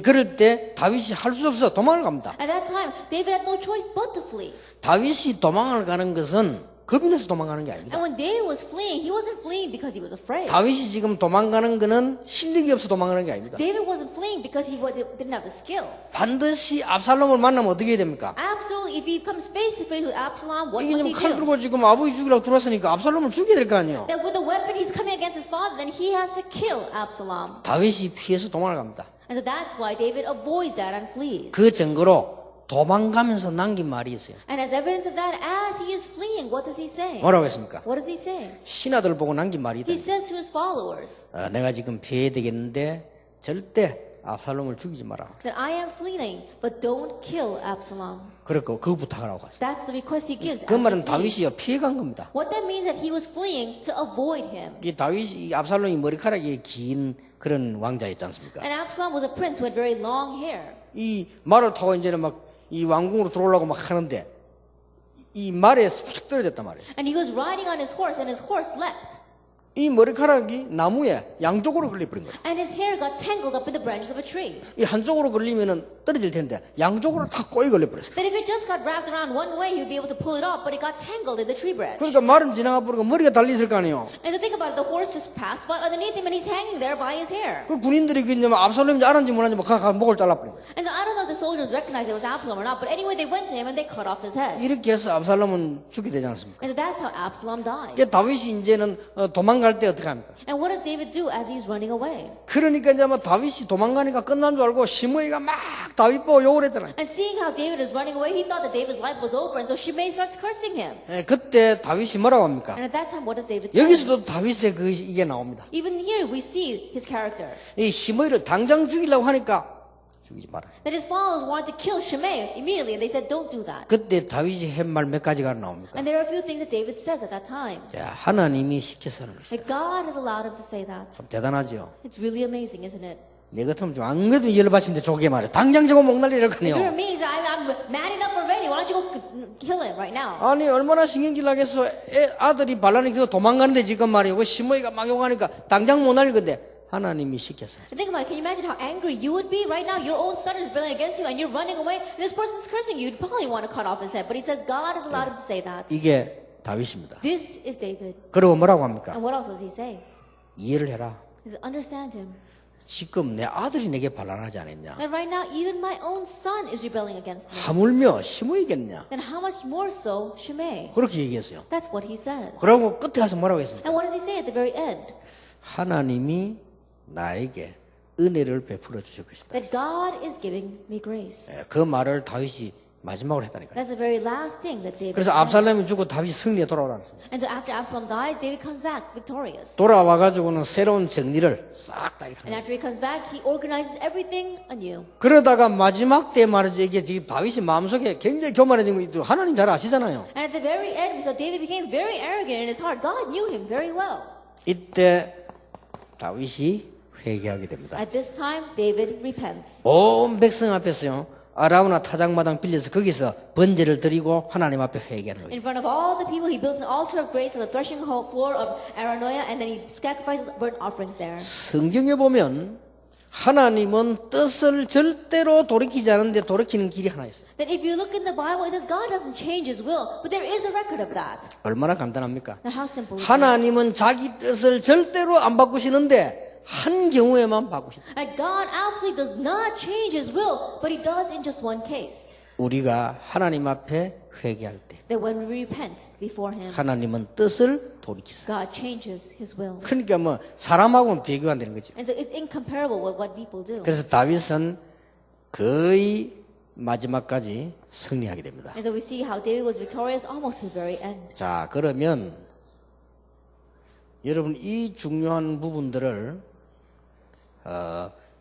그럴 때 다윗이 할 수 없어 도망을 갑니다. At that time, David had no choice but to flee. 다윗이 도망을 가는 것은 겁이 나서 도망가는 게 아닙니다. And when David was fleeing, he wasn't fleeing because he was afraid. 다윗이 지금 도망가는 것은 실력이 없어 도망가는 게 아닙니다. David wasn't fleeing because he didn't have the skill. 반드시 압살롬을 만나면 어떻게 해야 됩니까? Absolutely, if he comes face to face with Absalom, what 이게 must 지금 he 칼 do? 들고 지금 아버지 죽이라고 들어왔으니까 압살롬을 죽여야 될 거 아니에요. That with the weapon he's coming against his father, then he has to kill Absalom. 다윗이 피해서 도망을 갑니다. And so that's why David avoids that and flees. 그 증거로 도망가면서 남긴 말이 있어요. And as evidence of that, as he is fleeing, what does he say? 뭐라고 했습니까? What does he say? 신하들 보고 남긴 말이 있다. He says to his followers 내가 지금 피해야 되겠는데 절대 압살롬을 죽이지 마라. that I am fleeing, but don't kill Absalom. 그렇고 그 부탁을 하고 갔어요. That's the request he gives. 그 as he 말은 flees. 다윗이요 피해간 겁니다. What that means is that he was fleeing to avoid him. 이 다윗이 압살롬이 머리카락이 긴 그런 왕자였지 않습니까? And Absalom was a prince who had very long hair. 이 말을 타고 이제는 막 이 왕궁으로 들어오려고 막 하는데 이 말에 쑥 떨어졌단 말이에요. And he was riding on his horse, and his horse leapt. 이 머리카락이 나무에 양쪽으로 걸려버린 거예요. And his hair got tangled up in the branches of a tree. 이 한쪽으로 걸리면은 떨어질 텐데 양쪽으로 다 꼬이 걸려버렸어요. That if it just got wrapped around one way, he would be able to pull it off, but it got tangled in the tree branch. 그러니까 말은 지나가 버리고 머리가 달려있을 거 아니에요. And to think about it, the horse just passed by underneath him, and he's hanging there by his hair. 그 군인들이 그냥 압살롬인지 알았는지 몰랐는지 막 가 목을 잘라버린 거예요. And so I don't know if the soldiers recognized it was Absalom or not, but anyway, they went to him and they cut off his head. 이렇게 해서 압살롬은 죽게 되지 않습니까? And so that's how Absalom dies. 그 다윗이 이제는 도망갈 때 어떻게 합니까? And what does David do as he's running away? 그러니까 이제 뭐 다윗이 도망가니까 끝난 줄 알고 시므이가 막 다윗 보고 욕을 했잖아요. And seeing how David is running away, he thought that David's life was over, and so Shimei starts cursing him. 그때 다윗이 뭐라고 합니까? And at that time, what does David say? 여기서도 다윗의 이게 나옵니다. Even here, we see his character. 이 시므이를 당장 죽이려고 하니까 죽이지 마라. That his followers wanted to kill Shimei immediately, and they said, don't do that. 그때 다윗이 한 말 몇 가지가 나옵니까? And there are a few things that David says at that time. 자, 하나님이 시켜서 하는 것이다. That God has allowed him to say that. 참 대단하죠. It's really amazing, isn't it? 내 같으면 좀 안 그래도 열받치는데 좋게 말해. 당장 저거 목 날리려고 If you're 하네요. me, I'm mad enough already. Why don't you go kill him right now? 아니 얼마나 신경질 나겠어. 아들이 반란이 그 도망가는데 지금 말이에요. 그 시므이가 막 욕하니까 당장 못 날릴 건데 하나님이 시켰어요. Think about it. Can you imagine how angry you would be right now? Your own son is rebelling against you, and you're running away. This person's cursing you. You'd probably want to cut off his head. But he says God has allowed him to say that. 이게 다윗입니다. This is David. 그리고 뭐라고 합니까? And what else does he say? 이해를 해라. He says, understand him. 지금 내 아들이 내게 반란하지 않았냐? That right now, even my own son is rebelling against me. 하물며 시므이겠냐? Then how much more so Shimei? 그렇게 얘기했어요. That's what he says. 그러고 끝에 가서 뭐라고 했습니까? And what does he say at the very end? 하나님이 나에게 은혜를 베풀어 주실 것이다. That God is giving me grace. 그 말을 다윗이 마지막으로 했다니까요. That's the very last thing that David 그래서 says. 압살롬이 죽고 다윗이 승리에 돌아오라습니다. And so after Absalom dies, David comes back victorious. 돌아와가지고는 새로운 정리를 싹 다 이렇게 And 합니다. after he comes back, he organizes everything anew. 그러다가 마지막 때 말이죠. 이게 지금 다윗이 마음속에 굉장히 교만해진 거 하나님 잘 아시잖아요. And at the very end, we saw David became very arrogant in his heart. God knew him very well. 이때 다윗이 회개하게 됩니다. At this time, David repents. 온 백성 앞에서요. 아라우나 타작마당 빌려서 거기서 번제를 드리고 하나님 앞에 회개하는 거예요. In front of all the people, he builds an altar of grace on the threshing floor of Aranoia, and then he sacrifices burnt offerings there. 성경에 보면 하나님은 뜻을 절대로 돌이키지 않는데 돌이키는 길이 하나 있어요. That if you look in the Bible, it says God doesn't change his will, but there is a record of that. 얼마나 간단합니까? Now, how simple is that? 하나님은 자기 뜻을 절대로 안 바꾸시는데 한 경우에만 바꾸십니다. And God absolutely does not change his will, but he does in just one case. 우리가 하나님 앞에 회개할 때 That when we repent before him, 하나님은 뜻을 돌이키세요. God changes his will. 그러니까 뭐 사람하고는 비교가 안 되는 거죠. And so it's incomparable with what people do. 그래서 다윗은 거의 마지막까지 승리하게 됩니다. And so we see how David was victorious almost to the very end. 자, 그러면 여러분 이 중요한 부분들을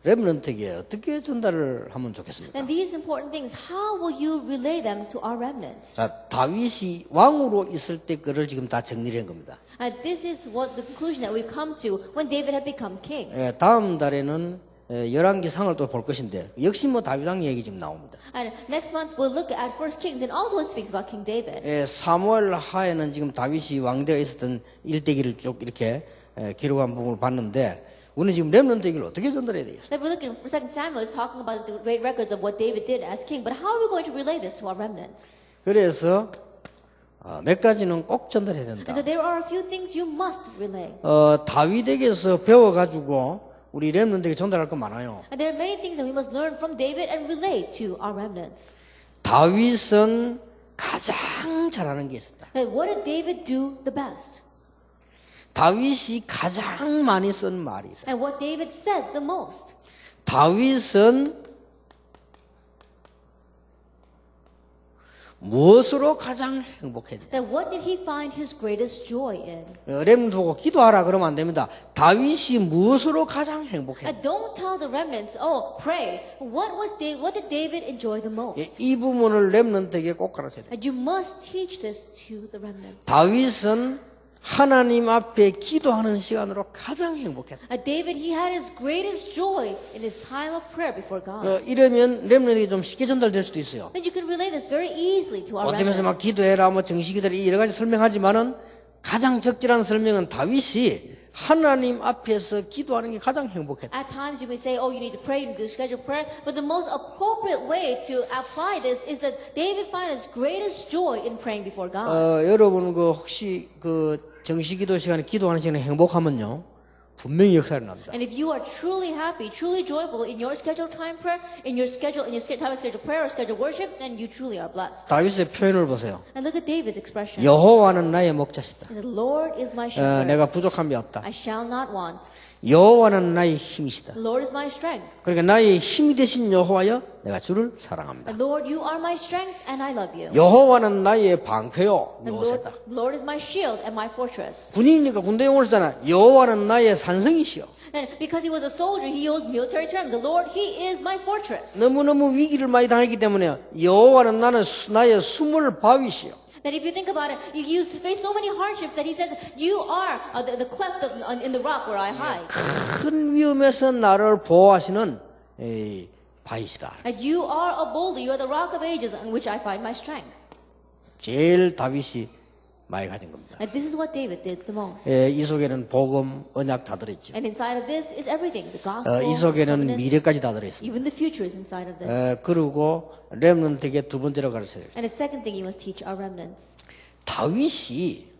렘넌트에게 어떻게 전달을 하면 좋겠습니까? And these important things, how will you relay them to our remnants? 자, 다윗이 왕으로 있을 때 거를 지금 다 정리를 한 겁니다. And this is what the conclusion that we come to when David had become king. 다음 달에는 열왕기상을 또 볼 것인데 역시 뭐 다윗 왕 얘기 지금 나옵니다. And next month we'll look at 1 Kings, and also it speaks about King David. 사무엘 하에는 지금 다윗이 왕대가 있었던 일대기를 쭉 이렇게 기록한 부분을 봤는데 우리는 지금 렘넌트 얘기를 어떻게 전달해야 되겠어요? If we look at 2 Samuel, it's talking about the great records of what David did as king, but how are we going to relay this to our remnants? 그래서 몇 가지는 꼭 전달해야 된다. And so there are a few things you must relay. 다윗에게서 배워가지고 우리 렘넌트에게 전달할 거 많아요. And there are many things that we must learn from David and relay to our remnants. 다윗은 가장 잘하는 게 있었다. And what did David do the best? 다윗이 가장 많이 쓴 말이다. And what David said the most? 다윗은 무엇으로 가장 행복했냐? That what did he find his greatest joy in? 렘넌트 보고 기도하라 그러면 안 됩니다. 다윗이 무엇으로 가장 행복했냐? And don't tell the remnants, oh, pray. What did David enjoy the most? 이 부분을 렘넌트에게 꼭 가르쳐야 돼요. And you must teach this to the remnants. 다윗은 하나님 앞에 기도하는 시간으로 가장 행복했다. David, he had his greatest joy in his time of prayer before God. 이러면 렘넌트에게 좀 쉽게 전달될 수도 있어요. Then you can relay this very easily to our 어쩌면서 막 remnants. 기도해라, 뭐 정식기도를 여러 가지 설명하지만은 가장 적절한 설명은 다윗이 하나님 앞에서 기도하는 게 가장 행복했다. At times you may say, oh, you need to pray, you need to schedule prayer. But the most appropriate way to apply this is that David found his greatest joy in praying before God. 여러분 혹시 정식기도 시간에 기도하는 시간에 행복하면요 분명히 역사를 납니다. And if you are truly happy, truly joyful in your scheduled time prayer, in your time of scheduled prayer or scheduled worship, then you truly are blessed. 다윗의 표현을 보세요. And look at David's expression. 여호와는 나의 목자시다. He said, Lord is my shepherd. 내가 부족함이 없다. I shall not want. 여호와는 나의 힘이시다. The Lord is my strength. 그러니까 나의 힘이 되신 여호와여 내가 주를 사랑합니다. And Lord, you are my strength and I love you. 여호와는 나의 방패요 And 요새다. Lord is my shield and my fortress. 군인이니까 군대 용어를 쓰잖아. 여호와는 나의 산성이시여. And because he was a soldier, he used military terms. The Lord, he is my fortress. 너무너무 위기를 많이 당했기 때문에 여호와는 나의 숨을 바위시여. That if you think about it, he used to face so many hardships that he says, you are the cleft in the rock where I hide. 큰 위험에서 나를 보호하시는 바위시다. And you are a boulder, you are the rock of ages on which I find my strength. 제일 다윗이 많이 가진 겁니다. And this is what David did the most. 이 속에는 복음, 언약 다 들어있죠. And inside of this is everything. The gospel, 이 속에는 covenant, 미래까지 다 들어있습니다. even the future is inside of this. 그리고 렘넌트에게 두 번째로 가르쳐요. And the second thing you must teach our remnants. 다윗이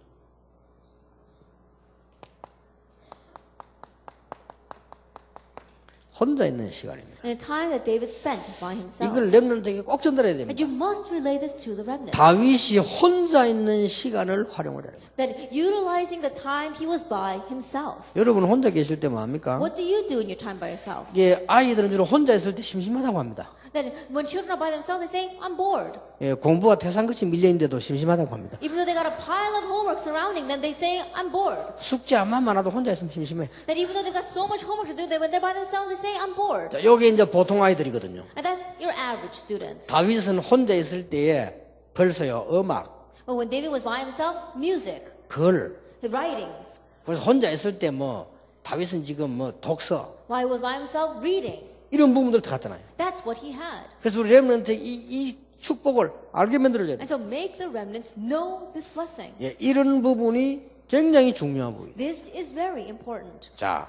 혼자 있는 시간입니다. And the time that David spent by himself. 이걸 렘넌트에게 꼭 전달해야 And 됩니다. you must relay this to the remnants. 다윗이 혼자 있는 시간을 활용을 해야 됩니다. That utilizing the time he was by himself. 여러분 혼자 계실 때 뭐합니까? What do you do in your time by yourself? 이게 아이들은 주로 혼자 있을 때 심심하다고 합니다. That when children are by themselves, they say, I'm bored. 공부가 태산같이 밀려있는데도 심심하다고 합니다. Even though they got a pile of homework surrounding them, they say, I'm bored. 숙제 안만 많아도 혼자 있으면 심심해. That even though they got so much homework to do, that when they're by themselves, they say, I'm bored. 자, 요게 이제 보통 아이들이거든요. And that's your average student. 다윗은 혼자 있을 때에 벌써요 음악, But when David was by himself, music, 글, the writings. 그래서 혼자 있을 때 뭐 다윗은 지금 뭐 독서, While he was by himself, reading. 이런 부분들 다 갔잖아요. That's what he had. 그래서 우리 렘넌트 이 축복을 알게 만들어줘야 돼. And so make the remnants know this blessing. 예, 이런 부분이 굉장히 중요한 부분이에요. This is very important. 자,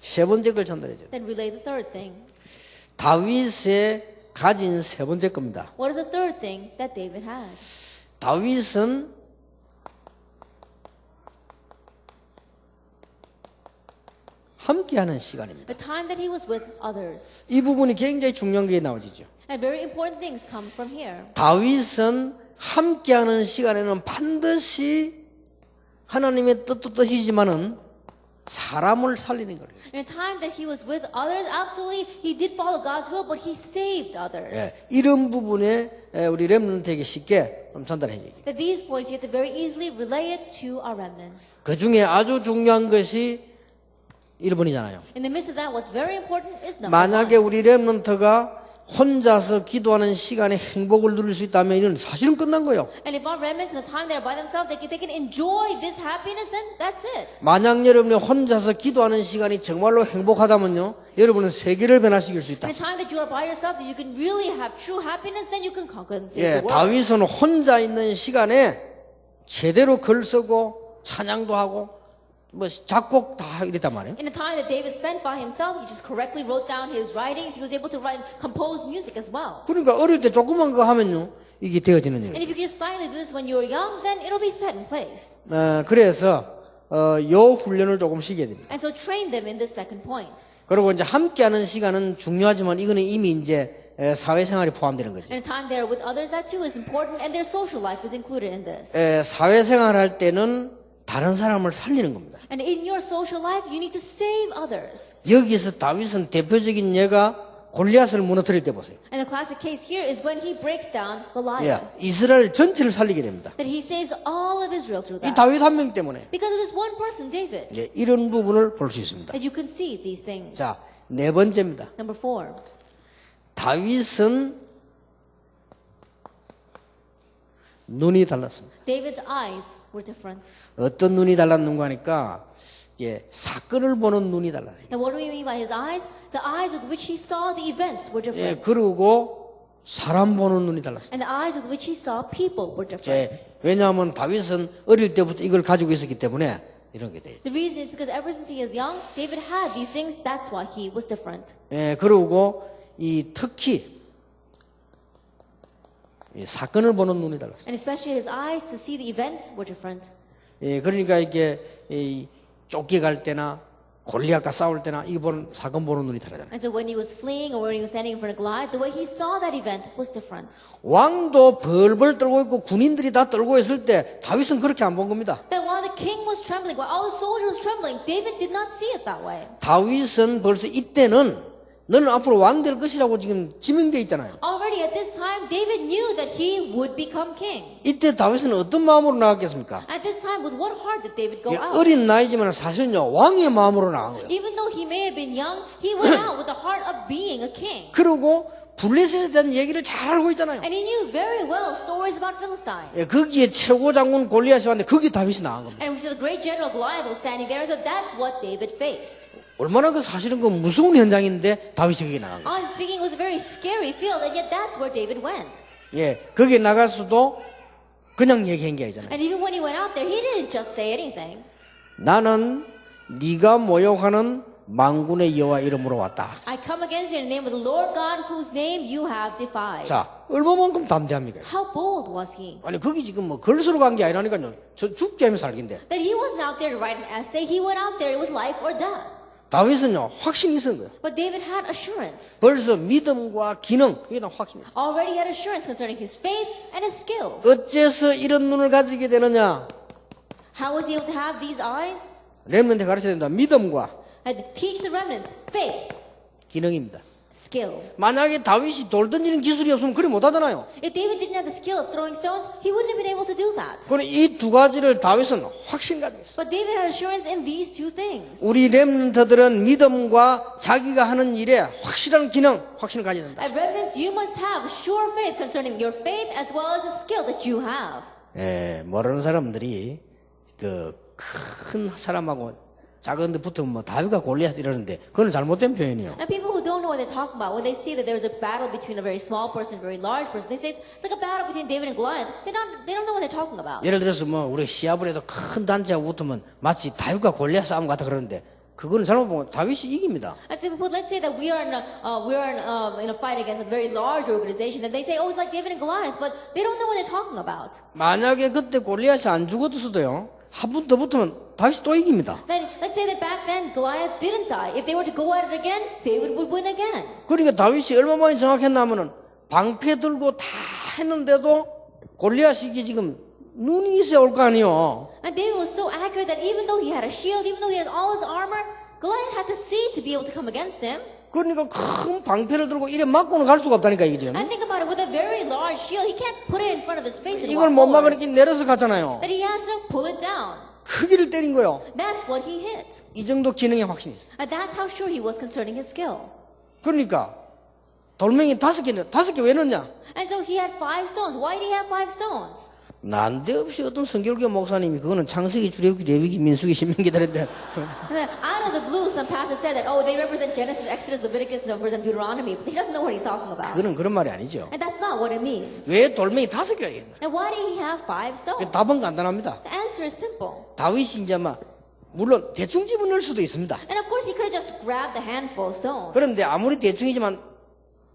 세 번째 걸 전달해줘요. Then relay the third thing. 다윗의 가진 세 번째 겁니다. What is the third thing that David had? 다윗은 함께하는 시간입니다. The time that he was with others. 이 부분이 굉장히 중요한 게 나오지죠. And very important things come from here. 다윗은 함께하는 시간에는 반드시 하나님의 뜻이지만은 사람을 살리는 거예요. In a time that he was with others, absolutely, he did follow God's will, but he saved others. 예, 이런 부분에 우리 렘넌트에게 쉽게 좀 전달해 줘요. That these points, you have to very easily relay it to our remnants. 그 중에 아주 중요한 것이 1번이잖아요. In the midst of that, what's very important is number 만약에 one. 우리 렘넌트가 혼자서 기도하는 시간에 행복을 누릴 수 있다면 이는 사실은 끝난 거예요. And if our remnants in the time they're by themselves, they can enjoy this happiness, then that's it. 만약 여러분이 혼자서 기도하는 시간이 정말로 행복하다면요, 여러분은 세계를 변화시킬 수 있다. In a time that you are by yourself, if you can really have true happiness, then you can conquer and save 예, the world. 다윗은 혼자 있는 시간에 제대로 글 쓰고 찬양도 하고 뭐 작곡 다 이랬단 말이에요. In a time that David spent by himself, he just correctly wrote down his writings. He was able to compose music as well. 그러니까 어릴 때 조그만 거 하면요, 이게 되어지는 And 일이에요. if you can just slightly do this when you're young, then it'll be set in place. 그래서 요 훈련을 조금 시켜야 됩니다. And so train them in this second point. 그리고 이제 함께하는 시간은 중요하지만 이거는 이미 이제 사회생활이 포함되는 거죠. In a time they're with others, that too is important, and their social life is included in this. 사회생활 할 때는 다른 사람을 살리는 겁니다. And in your social life, you need to save others. 여기서 다윗은 대표적인 예가 골리앗을 무너뜨릴 때 보세요. And the classic case here is when he breaks down 예, Goliath. 이스라엘 전체를 살리게 됩니다. That he saves all of Israel through 이 that. 다윗 한 명 때문에 Because of this one person, David, 예, 이런 부분을 볼 수 있습니다. that you can see these things. 자, 네 번째입니다. Number 4. 다윗은 눈이 달랐습니다. David's eyes were different. 어떤 눈이 달랐는가 하니까 예, 사건을 보는 눈이 달라요. And what do we mean by his eyes? The eyes with which he saw the events were 예, different. 그리고 사람 보는 눈이 달랐습니다. And the eyes with which he saw people were different. 예, 왜냐하면 다윗은 어릴 때부터 이걸 가지고 있었기 때문에 이런 게 돼요. The reason is because ever since he was young, David had these things. That's why he was different. 예, 그리고 이 특히 이 사건을 보는 눈이 달랐어요. And especially his eyes to see the events were different. 예, 그러니까 이게 이 쫓겨갈 때나 골리앗과 싸울 때나 이 사건 보는 눈이 다르잖아요. And so when he was fleeing or when he was standing in front of Goliath, the way he saw that event was different. 왕도 벌벌 떨고 있고 군인들이 다 떨고 있을 때 다윗은 그렇게 안 본 겁니다. That while the king was trembling, while all the soldiers were trembling, David did not see it that way. 다윗은 벌써 이때는 너는 앞으로 왕 될 것이라고 지금 지명돼 있잖아요. Already at this time, David knew that he would become king. 이때 다윗은 어떤 마음으로 나갔겠습니까? At this time, with what heart did David go 예, out? 어린 나이지만 사실은요 왕의 마음으로 나간 거예요. Even though he may have been young, he went out with the heart of being a king. 그리고 블레셋에 대한 얘기를 잘 알고 있잖아요. And he knew very well stories about Philistine. 예, 거기에 최고 장군 골리앗이 왔는데 거기 다윗이 나간 겁니다. And we see the great general Goliath was standing there, so that's what David faced. 얼마나 그 사실은 그 무서운 현장인데 다윗이 거기 나간 거예요. Honestly speaking, it was a very scary field, and yet that's where David went. 예, 거기 나갔어도 그냥 얘기한 게 아니잖아요. And even when he went out there, he didn't just say anything. 나는 네가 모욕하는 만군의 여호와 이름으로 왔다. I come against you in the name of the Lord God, whose name you have defied. 자, 얼마만큼 담대합니까? How bold was he? 아니 거기 지금 뭐 글쓰러 간 게 아니라니까요. 저 죽게 하면 살긴데. That he wasn't out there to write an essay. He went out there. It was life or death. 다윗은요 확신이 있은 거예요. But David had assurance. 벌써 믿음과 기능 이게 다 확신이 있어요. Already had assurance concerning his faith and his skill. 어째서 이런 눈을 가지게 되느냐? How was he able to have these eyes? 렘넌트에 가르쳐야 된다. 믿음과 Had to teach the remnants faith, 기능입니다. skill. 만약에 다윗이 돌 던지는 기술이 없으면 그래 못하잖아요. If David didn't have the skill of throwing stones, he wouldn't have been able to do that. 그럼 이 두 가지를 다윗은 확신 가지고 있어요. But David had assurance in these two things. 우리 렘넌트들은 믿음과 자기가 하는 일에 확실한 기능, 확신을 가져야 된다. At remnants, you must have sure faith concerning your faith as well as the skill that you have. 예, 모르는 사람들이 그 큰 사람하고 작은 데 붙으면 뭐 다윗과 골리앗 이러는데 그건 잘못된 표현이에요. And people who don't know what they're talking about, when they see that there's a battle between a very small person and a very large person, they say it's like a battle between David and Goliath. They don't know what they're talking about. 예를 들어서 뭐 우리 시합을 해도 큰 단체하고 붙으면 마치 다윗과 골리앗 싸움 같아 그러는데 그거는 잘못 보면 다윗이 이깁니다. Let's say that we are in a fight against a very large organization, and they say, oh, it's like David and Goliath, but they don't know what they're talking about. 만약에 그때 골리앗이 안 죽었어도요 한 번 더 붙으면 다윗이 또 이깁니다. Then let's say that back then Goliath didn't die. If they were to go at it again, David would win again. 그러니까 다윗이 얼마만에 정확했냐면은 방패 들고 다 했는데도 골리앗이 이게 지금 눈이 있어야 올 거 아니에요. And David was so accurate that even though he had a shield, even though he had all his armor, Goliath had to see to be able to come against him. 그러니까 큰 방패를 들고 이래 맞고는 갈 수가 없다니까 이거죠. And think about it, with a very large shield, he can't put it in front of his face and 이걸 walk 못 forward. 막으니까 내려서 가잖아요. That he has to pull it down. 크기를 때린 거요. That's what he hit. 이 정도 기능에 확신이 있어요. And that's how sure he was concerning his skill. 그러니까 돌멩이 5개 왜 넣냐? And so he had 5 stones. Why did he have 5 stones? 난데없이 어떤 성결교 목사님이 그거는 창세기, 출애굽기, 레위기, 민수기, 신명기 다른데 And then out of the blue, some pastor said that, oh, they represent Genesis, Exodus, Leviticus, Numbers, and Deuteronomy. But he doesn't know what he's talking about. 그거는 그런 말이 아니죠. And that's not what it means. 왜 돌멩이 5개가 있냐? And why did he have 5 stones? 답은 간단합니다. The answer is simple. 다윗이 이제 막 물론 대충 집어넣을 수도 있습니다. And of course, he could have just grabbed a handful of stones. 그런데 아무리 대충이지만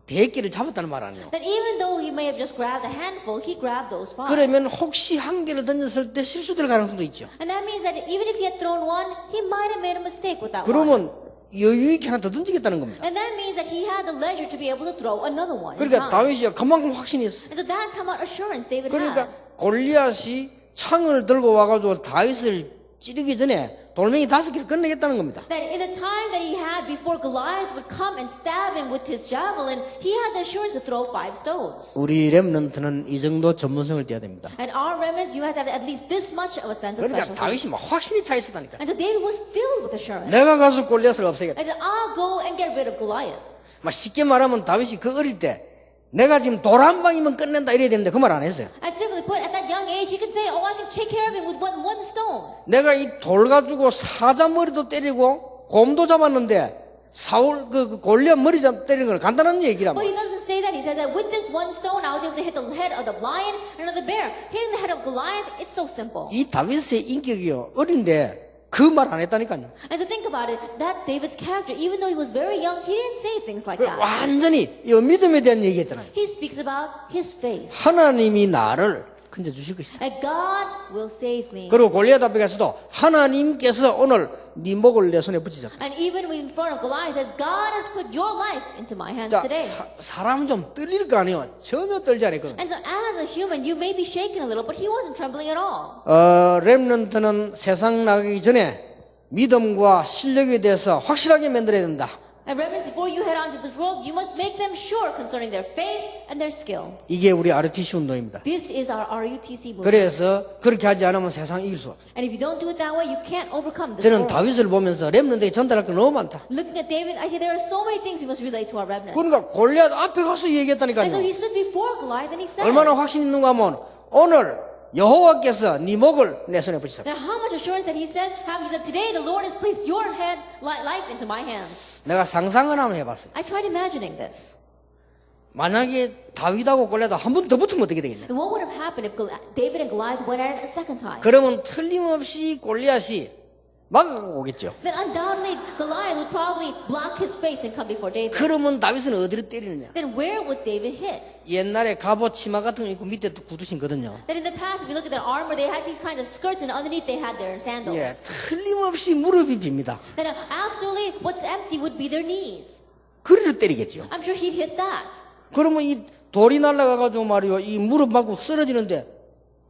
대개를 잡았다는 말 아니에요. That even though he may have just grabbed a handful, he grabbed those 5. 그러면 혹시 한 개를 던졌을 때 실수될 가능성도 있죠. And that means that even if he had thrown one, he might have made a mistake with that one. 그러면 여유 있게 하나 더 던지겠다는 겁니다. And that means that he had the leisure to be able to throw another one. in 그러니까 time. 다윗이 그만큼 확신이 있어. And so that's how much assurance David 그러니까 had. 골리앗이 창을 들고 와가지고 다윗을 찌르기 전에 돌멩이 5개를 끝내겠다는 겁니다. That in the time that he had before Goliath would come and stab him with his javelin, he had the assurance to throw 5 stones. 우리 렘넌트는 이 정도 전문성을 떼야 됩니다. And our remnants, you have to have at least this much of a sense of 그러니까 specialty. 다윗이 막 확신이 차 있었다니까. And so David was filled with assurance. 내가 가서 골리앗을 없애겠다. And said, I'll go and get rid of Goliath. 막 쉽게 말하면 다윗이 그 어릴 때 내가 지금 돌 한 방이면 끝낸다 이래야 되는데 그 말 안 했어요. And simply put, at that young age, he could say, oh, I can take care of him with one stone. 내가 이 돌 가지고 사자 머리도 때리고 곰도 잡았는데 사울 그 골리앗 머리 때리는 건 간단한 얘기란 But he 말이야. doesn't say that. He says that with this one stone, I was able to hit the head of the lion and of the bear. Hitting the head of Goliath, it's so simple. 이 다윗의 인격이요 어린데 그 말 안 했다니까요. And so think about it. That's David's character. Even though he was very young, he didn't say things like that. 완전히 이 믿음에 대한 얘기했잖아요. He speaks about his faith. 하나님이 나를 건져주실 것이다. That God will save me. 그리고 골리앗 앞에 가서도 하나님께서 오늘 네 목을 내 손에 붙이셨다. And even in front of Goliath, as God has put your life into my hands 자, today. 사람은 좀 떨릴 거 아니에요. 전혀 떨지 않았거든. And so as a human, you may be shaken a little, but he wasn't trembling at all. 렘넌트는 세상 나가기 전에 믿음과 실력에 대해서 확실하게 만들어야 된다. And remnants, before you head on to this world, you must make them sure concerning their faith and their skill. 이게 우리 RTC 운동입니다. This is our RUTC movement. 그래서 그렇게 하지 않으면 세상 이길 수 없어. And if you don't do it that way, you can't overcome this 저는 world. 다윗을 보면서 렘넌트에게 전달할 거 너무 많다. Looking at David, I say there are so many things we must relate to our remnants. 그러니까 골리앗 앞에 가서 And so 얘기했다니까요. he stood before Goliath and he said, 얼마나 확신 있는가 하면 오늘 여호와께서 네 목을 내 손에 붙이셨다. now how much assurance that he said, how he said, today the Lord has placed your head, life into my hands. 내가 상상을 한번 해봤어요. I tried imagining this. 만약에 다윗하고 골리앗하고 한 번 더 붙으면 어떻게 되겠냐? And what would have happened if David and Goliath went at it a second time? 그러면 틀림없이 골리앗이 막아가고 오겠죠. Then undoubtedly Goliath would probably block his face and come before David. 그러면 다윗은 어디를 때리느냐? Then where would David hit? 옛날에 갑옷 치마 같은 거 입고 밑에 구두 신거든요. Then in the past, if you look at their armor, they had these kinds of skirts, and underneath they had their sandals. 예, 틀림없이 무릎이 빕니다. Then absolutely, what's empty would be their knees. 그리를 때리겠죠. I'm sure he'd hit that. 그러면 이 돌이 날아가가지고 말이요, 이 무릎 맞고 쓰러지는데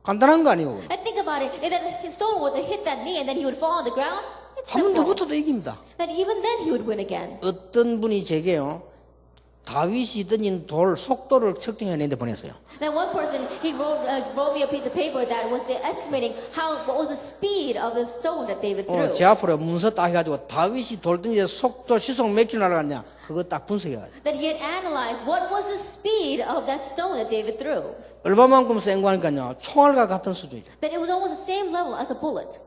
간단한 거 아니에요? And think about it. If that stone were to hit that knee, and then he would fall on the ground. It's 한 번 더 simple. 붙어도 이깁니다. Then even then he would win again. 어떤 분이 제게요, 다윗이 던진 돌 속도를 측정해내는데 보냈어요. Then one person, he wrote me a piece of paper that was estimating what was the speed of the stone that David threw. 제 앞으로 문서 딱 해가지고 다윗이 돌 던질 속도 시속 몇 킬로 날아갔냐 그거 딱 분석해가지고 That he had analyzed what was the speed of that stone that David threw. 얼마만큼 센 거 하니까요 총알과 같은 수준이죠. That it was almost the same level as a bullet.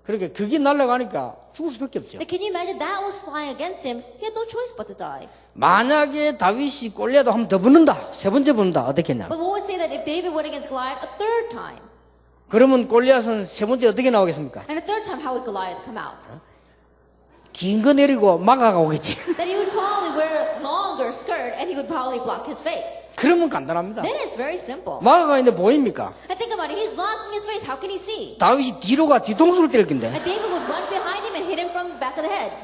그렇게 그게 날아가니까 죽을 수밖에 없죠. Now, can you imagine that was flying against him? He had no choice but to die. 만약에 다윗이 골리앗도 한 번 더 붙는다, 세 번째 붙는다, 어떻겠냐? But what would say that if David went against Goliath a third time, 그러면 골리앗은 세 번째 어떻게 나오겠습니까? and a third time, how would Goliath come out? 긴 거 내리고 막아가 오겠지. Then he would probably wear longer skirt and he would probably block his face. 그러면 간단합니다. Then it's very simple. 막아가 있는데 보입니까? And think about it. He's blocking his face. How can he see? 다윗이 뒤로 가 뒤통수를 때릴 건데. And David would run behind him and hit him from the back of the head.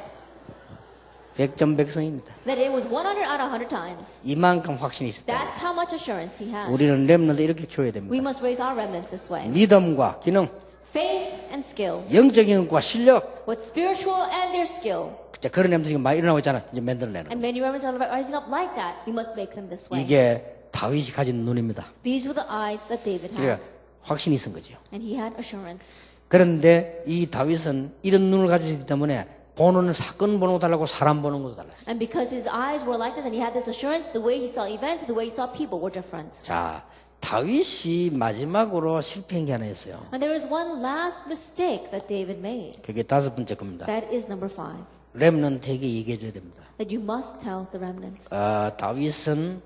백전백승입니다. That it was 100 out of 100 times. 이만큼 확신이 있었다. That's how much assurance he had. 우리는 렘넌트 이렇게 키워야 We 됩니다. must raise our remnants this way. 믿음과 기능, Faith and skill. 영적인 것과 실력. What's spiritual and their skill. 자, 그런 렘넌트 지금 많이 일어나고 있잖아. 이제 만들어내는. And many remnants are rising up like that. We must make them this way. 이게 다윗이 가진 눈입니다. These were the eyes that David had. 그러니까 확신이 있은 거죠. And he had assurance. 그런데 이 다윗은 이런 눈을 가지고 있기 때문에 보는 사건 보는 것도 달라고 사람 보는 것도 달라요. And because his eyes were like this and he had this assurance, the way he saw events, the way he saw people were different. 자, 다윗이 마지막으로 실패한 게 하나 있어요. And there is one last mistake that David made. 그게 다섯 번째 겁니다. That is number 5. 렘넌트에게 얘기해 줘야 됩니다. That you must tell the remnants. 다윗은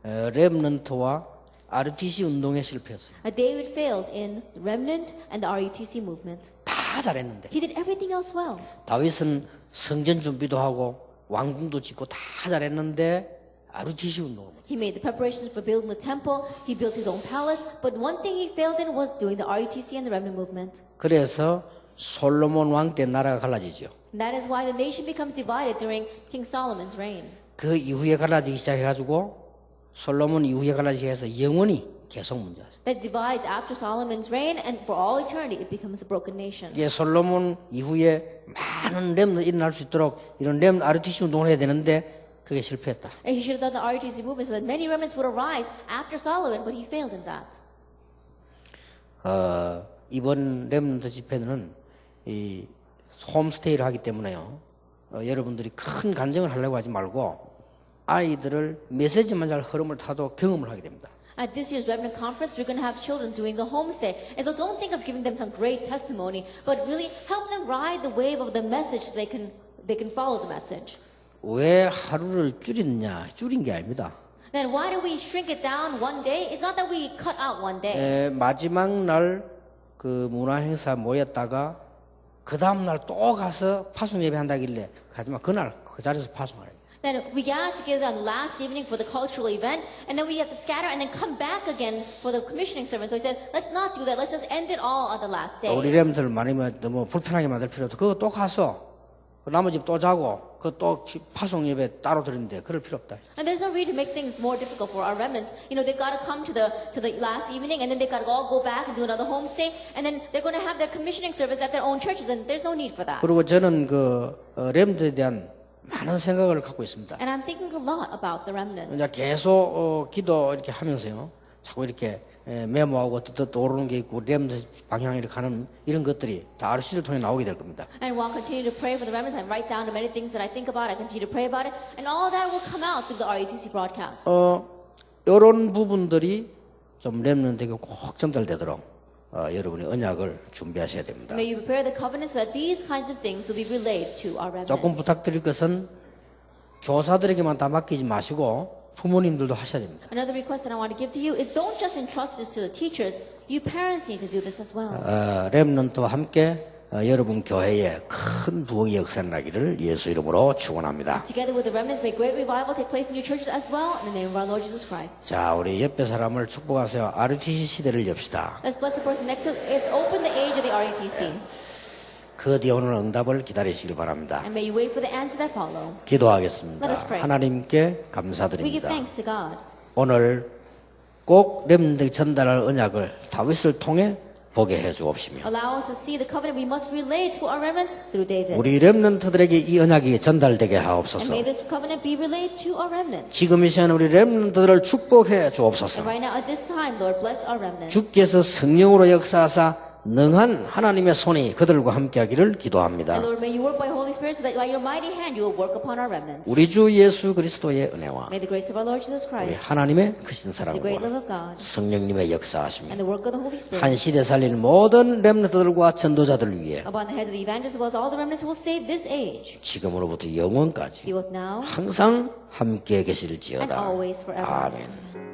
렘넌트와 RTC 운동에 실패했어요. David failed in the remnant and the RUTC movement. 다 잘했는데 He did everything else well. 다윗은 성전 준비도 하고 왕궁도 짓고 다 잘했는데 RTC 운동을 못해요. He made the preparations for building the temple. He built his own palace. But one thing he failed in was doing the RUTC and the remnant movement. 그래서 솔로몬 왕 때 나라가 갈라지죠. And that is why the nation becomes divided during King Solomon's reign. 그 이후에 갈라지기 시작해가지고 솔로몬 이후에 갈라지기 해서 영원히 계속 문제가 있어요. That divides after Solomon's reign, and for all eternity, it becomes a broken nation. 이게 솔로몬 이후에 많은 렘넌트 일어날 수 있도록 이런 렘 RTC 운동을 해야 되는데 그게 실패했다. And he should have done the RUTC movement so that many remnants would arise after Solomon, but he failed in that. 이번 렘넌트 집회는 이 홈스테이를 하기 때문에요. 여러분들이 큰 간증을 하려고 하지 말고 아이들을 메시지만 잘 흐름을 타도 경험을 하게 됩니다. At this year's Remnant Conference, we're going to have children doing the homestay. And so don't think of giving them some great testimony, but really help them ride the wave of the message so they can follow the message. 왜 하루를 줄이느냐? 줄인 게 아닙니다. Then why do we shrink it down one day? It's not that we cut out one day. 마지막 날 그 문화 행사 모였다가 그 다음 날 또 가서 파송 예배 한다길래 하지만 그날 그 자리에서 파송하래. Then we gather together on the last evening for the cultural event, and then we have to scatter and then come back again for the commissioning service. So he said, let's not do that. Let's just end it all on the last day. 우리 렘들 많이 너무 불편하게 만들 필요 없어. 그거 또 가서 나머지 또 자고 그 또 파송 예배 따로 드리는데 그럴 필요 없다. And there's no reason to make things more difficult for our remnants. You know, they've got to come to the last evening, and then they've got to all go back and do another homestay, and then they're going to have their commissioning service at their own churches, and there's no need for that. 그리고 저는 그 렘들에 대한 많은 생각을 갖고 있습니다. And I'm thinking a lot about the remnants. 이제 계속 기도 이렇게 하면서요. 자꾸 이렇게 메모하고 떠오르는 게 있고 렘들 방향으로 가는 이런 것들이 다 RC를 통해 나오게 될 겁니다. And while I continue to pray for the remnants, I write down the many things that I think about. I continue to pray about it, and all that will come out through the RUTC broadcast. 이런 부분들이 좀 렘넌트에게 꼭 전달되도록 여러분이 언약을 준비하셔야 됩니다. May you prepare the covenant so that these kinds of things will be relayed to our 조금 remnants. 부탁드릴 것은 교사들에게만 다 맡기지 마시고 부모님들도 하셔야 됩니다. Another request that I want to give to you is don't just entrust this to the teachers. You parents need to do this as well. 렘넌트와 함께 여러분 교회에 큰 부흥의 역사가 나기를 예수 이름으로 축원합니다. Together with the remnants, may great revival take place in your churches as well. In the name of our Lord Jesus Christ. 자, 우리 옆에 사람을 축복하세요. RTC 시대를 엽시다. Let's bless the person next to us. It's open the age of the RUTC. 그 뒤에 오는 응답을 기다리시길 바랍니다. And may you wait for the answer that follow. 기도하겠습니다. Let us pray. 하나님께 We give 감사드립니다. thanks to God. 오늘 꼭 렘넌트에게 전달할 언약을 다윗을 통해 보게 해 주옵시며 Allow us to see the covenant we must relay to our remnants through David. 우리 렘넌트들에게 이 언약이 전달되게 And 하옵소서. may this covenant be relayed to our remnants. 지금 이 시간 우리 렘넌트들을 축복해 And 주옵소서. right now at this time, Lord, bless our remnants. 주께서 성령으로 역사하사 능한 하나님의 손이 그들과 함께하기를 기도합니다. And Lord, may you work by Holy Spirit so that by your mighty hand you will work upon our remnants. 우리 주 예수 그리스도의 은혜와 May the grace of our Lord Jesus 우리 Christ, 하나님의 크신 the great love 사랑과 of God, 성령님의 역사하심이 and the work of the Holy Spirit 한 시대 살릴 모든 렘넌트들과 전도자들을 위해 upon the heads of the evangelists as well as all the remnants who will save this age, 지금으로부터 영원까지 be with now 항상 함께 and 계실지어다. always forever. 아멘.